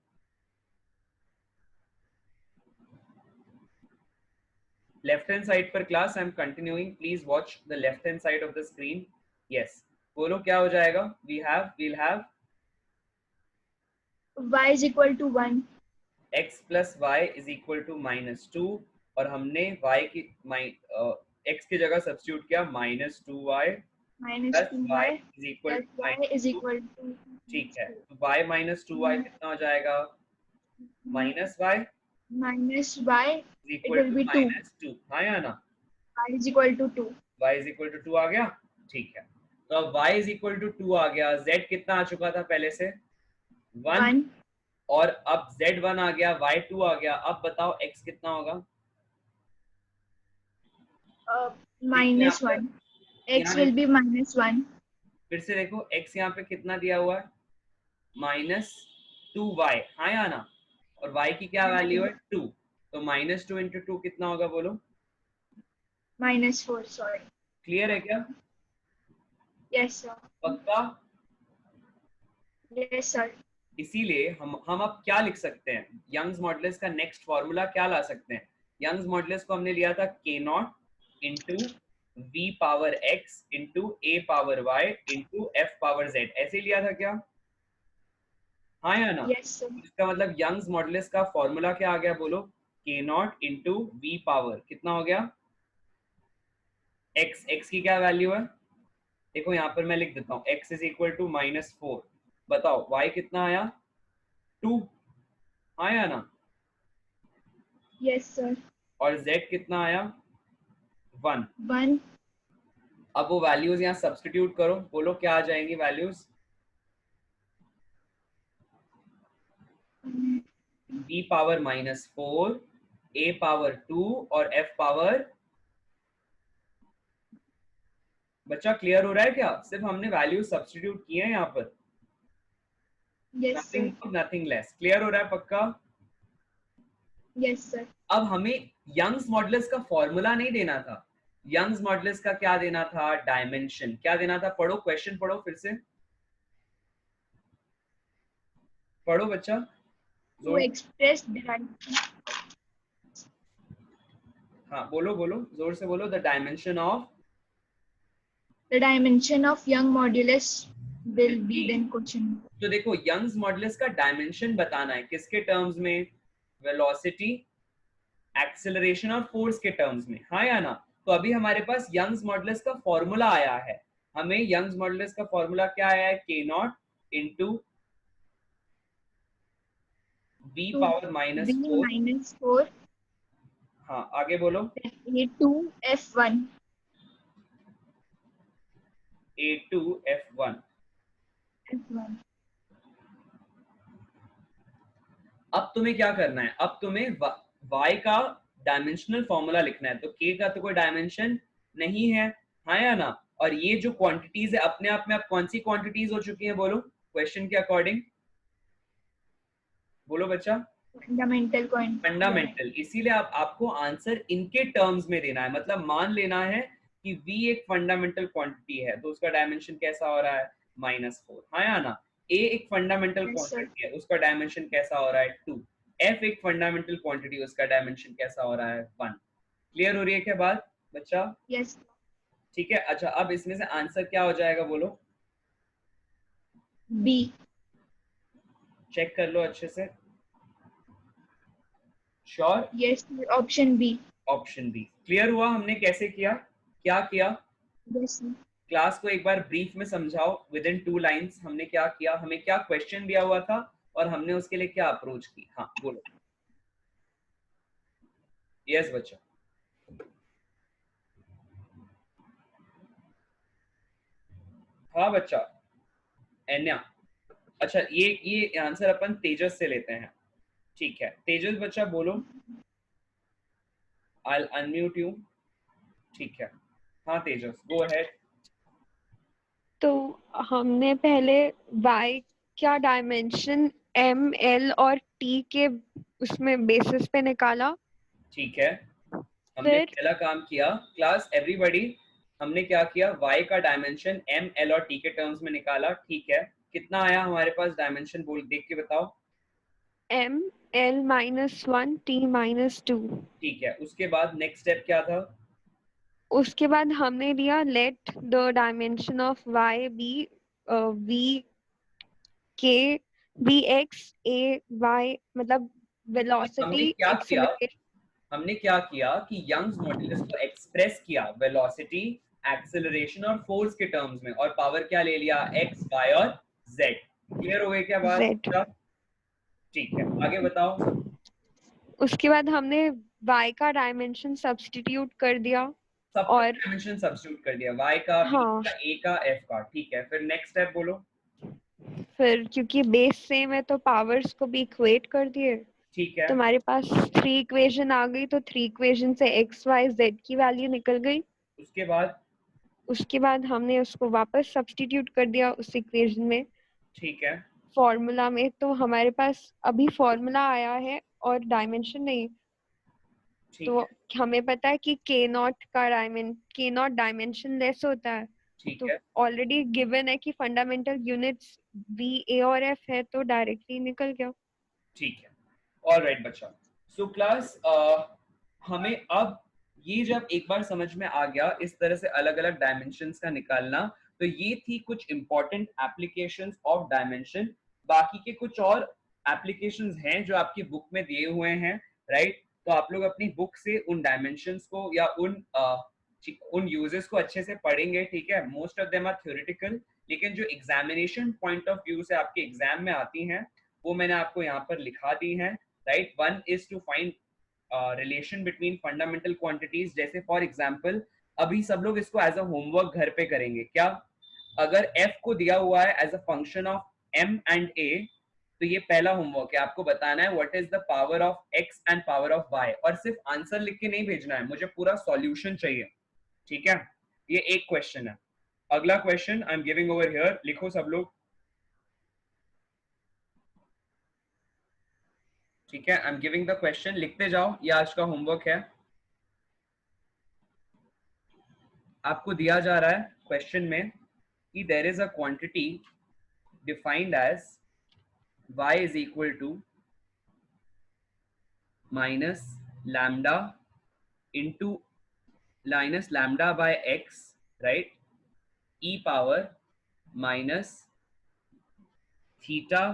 लेफ्ट हैंड साइड पर class I am continuing, please watch the left hand side of the screen. Yes, बोलो क्या हो जाएगा, we'll have Y is equal to 1. x plus y is equal to -2 और हमने y की x की जगह सब्स्टिट्यूट किया -2y Minus plus 2y y is equal plus to y is equal to ठीक है, तो y -2y कितना हो जाएगा, -y minus y is it equal will to be 2. -2, हाँ या ना? Y is equal to 2. y is equal to 2 आ गया, ठीक है। तो अब y इज इक्वल टू 2 आ गया, z कितना आ चुका था पहले से, 1, 1 और अब z1 आ गया, y2 आ गया, अब बताओ x कितना होगा, minus 1. X will be -1. फिर से देखो x यहाँ पे कितना दिया हुआ है, -2y, हाँ या ना? और y की क्या वैल्यू है, 2, तो -2 इंटू 2 कितना होगा बोलो, -4, sorry. क्लियर है क्या, Yes, sir. पक्का? Yes, sir. इसीलिए हम अब क्या लिख सकते हैं, यंग्स मॉडुलस का नेक्स्ट फॉर्मूला क्या ला सकते हैं, यंग्स मॉडुलस को हमने लिया था k0 into v power x into a power y into f power z, ऐसे लिया था क्या, हाँ या ना? Yes, sir. इसका मतलब यंग्स मॉडुलस का फॉर्मूला क्या आ गया बोलो, k0 इंटू v पावर कितना हो गया, x की क्या वैल्यू है, देखो यहाँ पर मैं लिख देता हूँ, x इज इक्वल टू -4, बताओ y कितना आया, 2, हाँ या ना? Yes, sir. और z कितना आया, 1। 1 अब वो वैल्यूज यहाँ सब्स्टिट्यूट करो, बोलो क्या आ जाएंगी values, b power -4, a power 2 और f पावर, बच्चा क्लियर हो रहा है क्या, सिर्फ हमने वैल्यू सब्स्टिट्यूट किए हैं यहाँ पर, Yes, sir. Nothing less, clear हो रहा है पक्का? Yes, sir. अब हमें यंग्स मॉडुलस का फॉर्मूला नहीं देना था, यंग्स मॉडुलस का क्या देना था, डायमेंशन, क्या देना था, पढ़ो क्वेश्चन पढ़ो फिर से, पढ़ो बच्चा, To express हाँ बोलो बोलो जोर से बोलो, the dimension of, the dimension of young modulus will be then question. तो देखो यंग्स मॉडुलस का डायमेंशन बताना है किसके टर्म्स में, वेलोसिटी, एक्सेलरेशन और फोर्स के टर्म्स में, हाँ या ना? तो अभी हमारे पास यंग्स मॉडुलस का फॉर्मूला आया है, हमें यंग्स मॉडुलस का फॉर्मूला क्या आया है, k0 इंटू v पावर -4, हाँ आगे बोलो, A2F1. A2F1। F1. अब तुम्हें क्या करना है, अब तुम्हें y का डायमेंशनल फॉर्मूला लिखना है, तो k का तो कोई डायमेंशन नहीं है, हाँ या ना? और ये जो क्वांटिटीज है अपने आप में अब कौन सी क्वांटिटीज हो चुकी हैं, बोलो क्वेश्चन के अकॉर्डिंग, बोलो बच्चा। फंडामेंटल फंडामेंटल, इसीलिए आपको आंसर इनके टर्म्स में देना है, मतलब मान लेना है कि v एक फंडामेंटल क्वांटिटी है तो उसका डायमेंशन कैसा हो रहा है -4, हाँ या ना? a एक फंडामेंटल Yes, sir. क्वांटिटी है उसका डायमेंशन कैसा हो रहा है 2, f एक फंडामेंटल क्वांटिटी उसका डायमेंशन कैसा हो रहा है 1। क्लियर हो रही है क्या बात बच्चा? Yes. ठीक है, अच्छा अब इसमें से आंसर क्या हो जाएगा बोलो, B. चेक कर लो अच्छे से, sure? Yes, sir. Option B. Option B. Clear हुआ हमने कैसे किया, क्या किया? Yes, sir. क्लास को एक बार ब्रीफ में समझाओ विद इन 2 लाइंस, हमने क्या किया, हमें क्या क्वेश्चन दिया हुआ था और हमने उसके लिए क्या अप्रोच की, हाँ बोलो। यस बच्चा, हाँ बच्चा एन्या। अच्छा ये आंसर अपन तेजस से लेते हैं, ठीक है तेजस बच्चा बोलो, आई अनम्यूट यू, ठीक है हाँ तेजस गो अहेड। तो हमने पहले y क्या डायमेंशन m l और t के उसमें बेसिस पे निकाला, ठीक है, हमने फिर पहला काम किया क्लास एवरीबॉडी, हमने क्या किया y का डायमेंशन m l और t के टर्म्स में निकाला, ठीक है कितना आया हमारे पास डायमेंशन, बोल देख के बताओ। m l -1 t -2। ठीक है, उसके बाद नेक्स्ट स्टेप क्या था? उसके बाद हमने लिया let the dimension of y be v k v x a y, मतलब हमने वेलोसिटी क्या किया, एक्सेलरेशन। हमने क्या किया कि यंग्स मॉड्यूलस को एक्सप्रेस किया वेलोसिटी, एक्सेलरेशन और फोर्स के टर्म्स में, और पावर क्या ले लिया x y और z। क्लियर हो गई क्या बात? Z। ठीक है आगे बताओ। उसके बाद हमने y का डायमेंशन सब्स्टिट्यूट कर दिया सब और डायमेंशन सब्स्टिट्यूट कर दिया, y का, b हाँ, का, a का, f का, ठीक है फिर नेक्स्ट स्टेप बोलो। फिर क्योंकि बेस सेम है तो पावर्स को भी इक्वेट कर दिए, ठीक है, तो हमारे पास 3 इक्वेशन आ गई, तो 3 इक्वेशन से x y z की वैल्यू निकल गई। उसके बाद हमने उसको वापस सब्स्टिट्यूट कर दिया उस इक्वेशन में, ठीक है, फॉर्मूला में, तो हमारे पास अभी फॉर्मूला आया है और डायमेंशन नहीं। ठीक तो है, हमें पता है कि k नॉट डायमेंशन लेस होता है, ठीक तो है, ऑलरेडी गिवन है कि फंडामेंटल यूनिट्स v a और f है, तो डायरेक्टली निकल गया। ठीक है, ऑलराइट बच्चा। सो क्लास हमें अब ये जब एक बार समझ में आ गया इस तरह से अलग अलग डायमेंशंस का निकालना, तो ये थी कुछ इंपॉर्टेंट एप्लीकेशंस ऑफ डायमेंशन। बाकी के कुछ और एप्लीकेशंस हैं जो आपकी बुक में दिए हुए हैं, राइट? तो आप लोग अपनी बुक से उन डायमेंशंस को या उन यूजेस को अच्छे से पढ़ेंगे, ठीक है? Most of them are theoretical, लेकिन जो एग्जामिनेशन पॉइंट ऑफ व्यू से आपके एग्जाम में आती हैं वो मैंने आपको यहाँ पर लिखा दी है, right? One is to find relation between fundamental quantities, जैसे फॉर एग्जांपल अभी सब लोग इसको एज अ होमवर्क घर पे करेंगे। क्या? अगर f को दिया हुआ है as a function of m and a, तो ये पहला होमवर्क है, आपको बताना है what is the power of x and power of y, और सिर्फ आंसर लिख के नहीं भेजना है, मुझे पूरा सॉल्यूशन चाहिए, ठीक है? ये एक क्वेश्चन है। अगला question I am giving over here, लिखो सब लोग, ठीक है? I am giving the question, लिखते जाओ, ये आज का होमवर्क है। आपको दिया जा रहा है क्वेश्चन में कि there is a quantity defined as y is equal to minus lambda into minus lambda by x, right? E power minus theta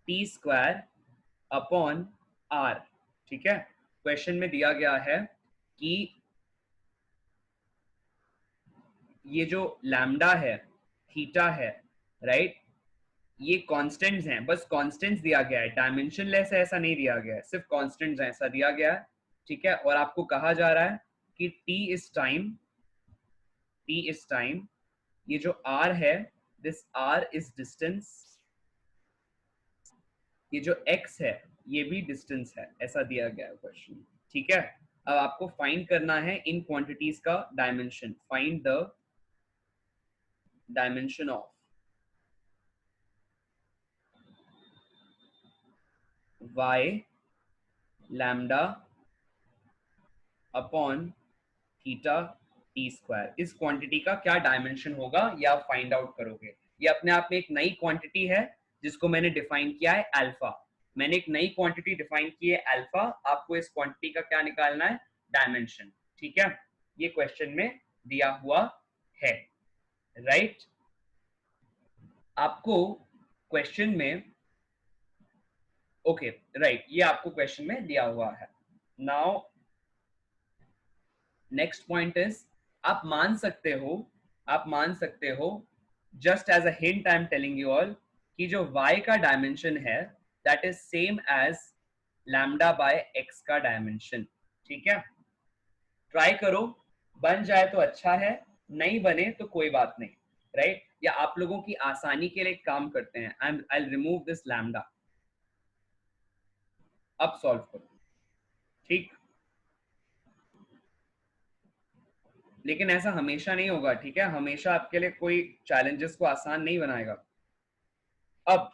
t square upon r, ठीक है? क्वेश्चन में दिया गया है कि ये जो लैम्डा है, थीटा है, राइट? ये कांस्टेंट्स हैं, बस कांस्टेंट्स दिया गया है, डायमेंशन लेस है ऐसा नहीं दिया गया है, सिर्फ कांस्टेंट्स हैं ऐसा दिया गया है, ठीक है? और आपको कहा जा रहा है कि t इज टाइम, ये जो r है, दिस r इज डिस्टेंस, ये जो x है ये भी डिस्टेंस है, ऐसा दिया गया है क्वेश्चन, ठीक है? अब आपको फाइंड करना है इन क्वांटिटीज का dimension. Find the dimension of y lambda upon theta T square. इस क्वांटिटी का क्या डायमेंशन होगा या फाइंड आउट करोगे. ये अपने आप में एक नई क्वांटिटी है जिसको मैंने डिफाइन किया है अल्फा. मैंने एक नई क्वांटिटी डिफाइन की है अल्फा. आपको इस क्वांटिटी का क्या निकालना है, डायमेंशन. ठीक है, ये क्वेश्चन में दिया हुआ है. राइट आपको क्वेश्चन में ओके राइट ये आपको क्वेश्चन में दिया हुआ है. नाउ नेक्स्ट पॉइंट इज आप मान सकते हो just as a hint I am telling you all कि जो y का डायमेंशन है that is same as lambda by x का डायमेंशन. ठीक है, ट्राई करो, बन जाए तो अच्छा है, नहीं बने तो कोई बात नहीं. राइट या आप लोगों की आसानी के लिए एक काम करते हैं, I will remove this lambda. अब सॉल्व करो. ठीक, लेकिन ऐसा हमेशा नहीं होगा. ठीक है, हमेशा आपके लिए कोई चैलेंजेस को आसान नहीं बनाएगा. अब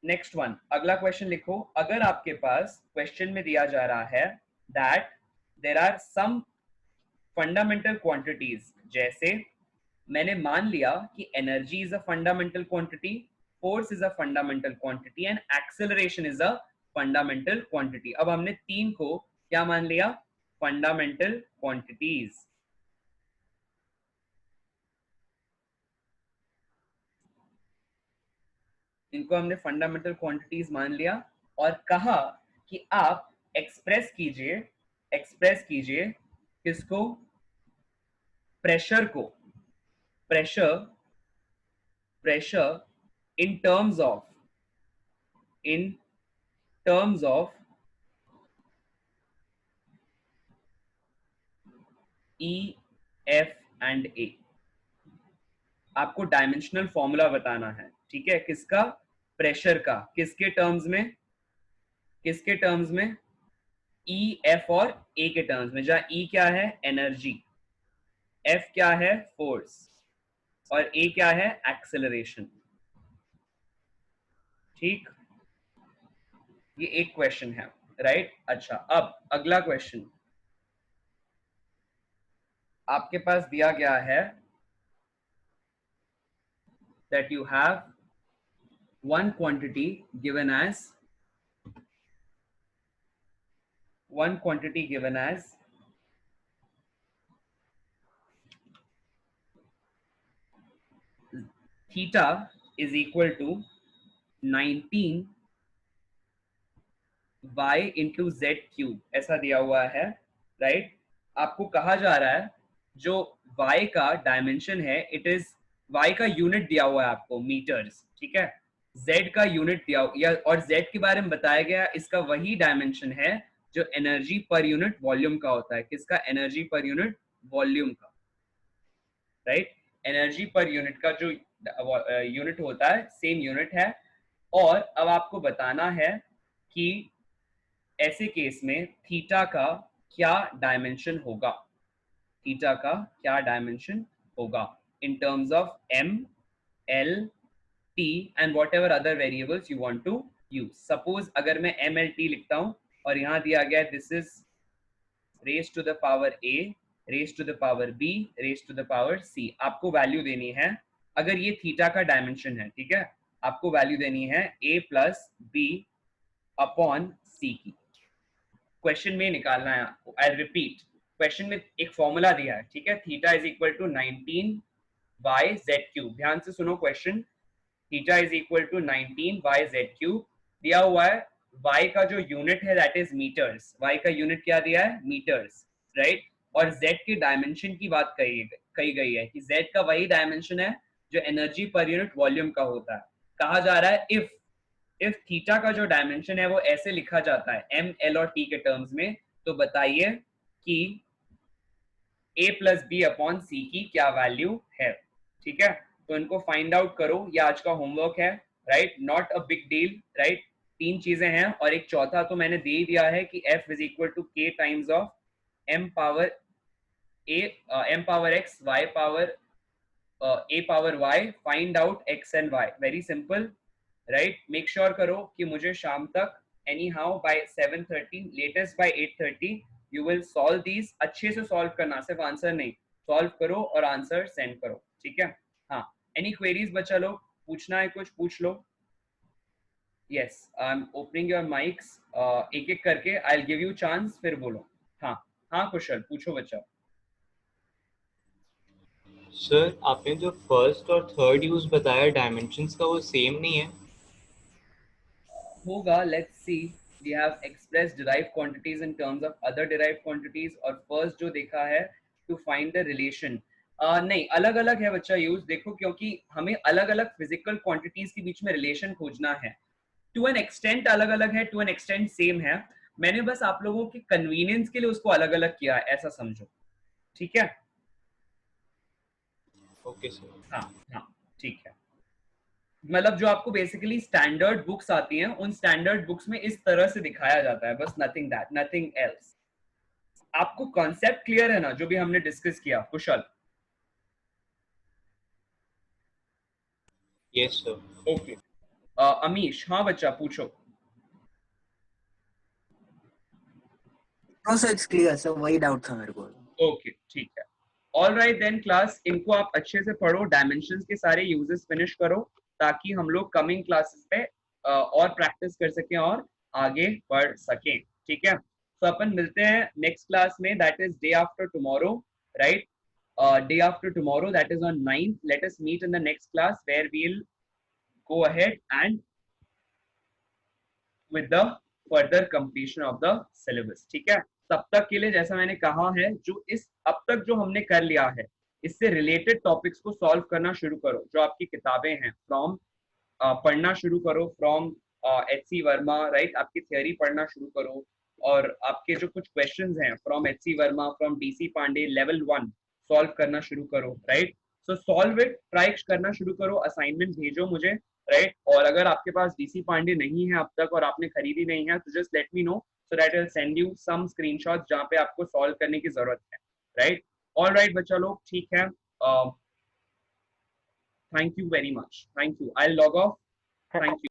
नेक्स्ट वन, अगला क्वेश्चन लिखो. अगर आपके पास क्वेश्चन में दिया जा रहा है that there are some fundamental quantities, जैसे मैंने मान लिया कि energy is a fundamental quantity, force is a fundamental quantity and acceleration is a fundamental quantity. अब हमने तीन को क्या मान लिया, फंडामेंटल क्वांटिटीज. इनको हमने फंडामेंटल क्वांटिटीज मान लिया और कहा कि आप एक्सप्रेस कीजिए किसको, pressure in terms of E, F and A. आपको डायमेंशनल फॉर्मूला बताना है. ठीक है, किसका, प्रेशर का. किसके टर्म्स में, E, F और A के टर्म्स में. जहां E क्या है, एनर्जी, F क्या है, फोर्स और A क्या है, एक्सेलरेशन. ठीक, ये एक क्वेश्चन है. राइट अच्छा, अब अगला क्वेश्चन आपके पास दिया गया है that you have one quantity given as theta is equal to 19 y into z cube. ऐसा दिया हुआ है. राइट आपको कहा जा रहा है जो y का डायमेंशन है, इट इज y का यूनिट दिया हुआ है आपको, मीटर्स. ठीक है, z का यूनिट दिया या और z के बारे में बताया गया, इसका वही डायमेंशन है जो एनर्जी पर यूनिट वॉल्यूम का होता है. किसका, एनर्जी पर यूनिट वॉल्यूम का. राइट एनर्जी पर यूनिट का जो यूनिट होता है सेम यूनिट है. और अब आपको बताना है कि ऐसे केस में थीटा का क्या डायमेंशन होगा, in terms of m, l, t and whatever other variables you want to use. Suppose अगर मैं m, l, t लिखता हूं और यहाँ दिया गया this is raised to the power a, raised to the power b, raised to the power c. आपको value देनी है, अगर ये थीटा का डायमेंशन है. ठीक है, आपको वैल्यू देनी है a plus b upon c की. क्वेश्चन में निकालना है आपको. आई रिपीट, क्वेश्चन में एक फॉर्मूला दिया है. ठीक है, theta is equal to 19 by z cube. ध्यान से सुनो question. Theta is equal to 19 by z cube दिया हुआ है. y का जो यूनिट है दैट इज मीटर्स. y का यूनिट क्या दिया है, मीटर्स. राइट और z के डायमेंशन की बात कही गई है कि z का वही डायमेंशन है जो एनर्जी पर यूनिट वॉल्यूम का होता है. कहा जा रहा है इफ थीटा का जो डायमेंशन है वो ऐसे लिखा जाता है m, l और t के टर्म्स में, तो बताइए कि a प्लस बी अपॉन सी की क्या वैल्यू है. ठीक है, तो इनको फाइंड आउट करो, ये आज का होमवर्क है. Right not a big deal. Right तीन चीजें हैं और एक चौथा तो मैंने दे ही दिया है कि f is equal to k times of m power m power x, y power a power y, find out x and y. Very simple, right? Make sure करो कि मुझे शाम तक anyhow by 7:30 latest by 8:30 you will solve these. अच्छे से solve करना, सिर्फ answer नहीं, solve करो और आंसर send करो, ठीक है? हाँ, any queries बच्चा लोग, पूछना है कुछ पूछ लो. Yes, I'm opening your mics. एक एक करके I'll give you chance, फिर बोलो. हाँ हाँ कुशल, पूछो बच्चा. सर आपने जो फर्स्ट और थर्ड यूज बताया डायमेंशंस का, वो सेम नहीं है? होगा, let's see. We have expressed derived quantities in terms of other derived quantities, और first जो देखा है to find the relation. नहीं, अलग अलग है बच्चा यूज. देखो, क्योंकि हमें अलग अलग फिजिकल क्वांटिटीज के बीच में रिलेशन खोजना है. टू एन एक्सटेंट अलग अलग है, टू एन एक्सटेंट सेम है. मैंने बस आप लोगों के कन्वीनियंस के लिए उसको अलग अलग किया है, ऐसा समझो, ठीक है? Okay sir. हाँ हाँ ठीक है. मतलब जो आपको बेसिकली स्टैंडर्ड बुक्स आती हैं, उन स्टैंडर्ड बुक्स में इस तरह से दिखाया जाता है, बस नथिंग दैट, नथिंग एल्स. आपको कॉन्सेप्ट क्लियर है ना, जो भी हमने डिस्कस किया? Kushal? Yes sir. Okay. Amish, हाँ बच्चा पूछो. No sir, it's clear sir, वही डाउट था मेरे को. ओके ठीक है. ऑल राइट देन क्लास, इनको आप अच्छे से पढ़ो, डायमेंशंस के सारे यूजेस फिनिश करो, ताकि हम लोग कमिंग क्लासेस पे और प्रैक्टिस कर सकें और आगे बढ़ सकें, ठीक है? तो अपन मिलते हैं नेक्स्ट क्लास में, that is day after tomorrow, right? Day after tomorrow, that is on 9th. Let us meet in the next class where we'll go ahead and with the further completion of the syllabus, ठीक है? तब तक के लिए जैसा मैंने कहा है, जो इस अब तक जो हमने कर लिया है, इससे रिलेटेड टॉपिक्स को सॉल्व करना शुरू करो. जो आपकी किताबें हैं, फ्रॉम पढ़ना शुरू करो, फ्रॉम एच.सी. वर्मा, राइट? आपकी थ्योरी पढ़ना शुरू करो, और आपके जो कुछ क्वेश्चंस हैं from HC. Verma, from DC. Pandey, level 1 solve करना शुरू करो, right? So solve it, try करना शुरू करो, असाइनमेंट भेजो मुझे, राइट? और अगर आपके पास डी.सी. पांडे नहीं है अब तक और आपने खरीदी नहीं है, तो just let me know, so that I'll send you some screenshots जहाँ पे आपको सॉल्व करने की जरूरत है, राइट? ऑल राइट बच्चा लोग, ठीक है. Thank you very much, thank you. I log of. Thank you.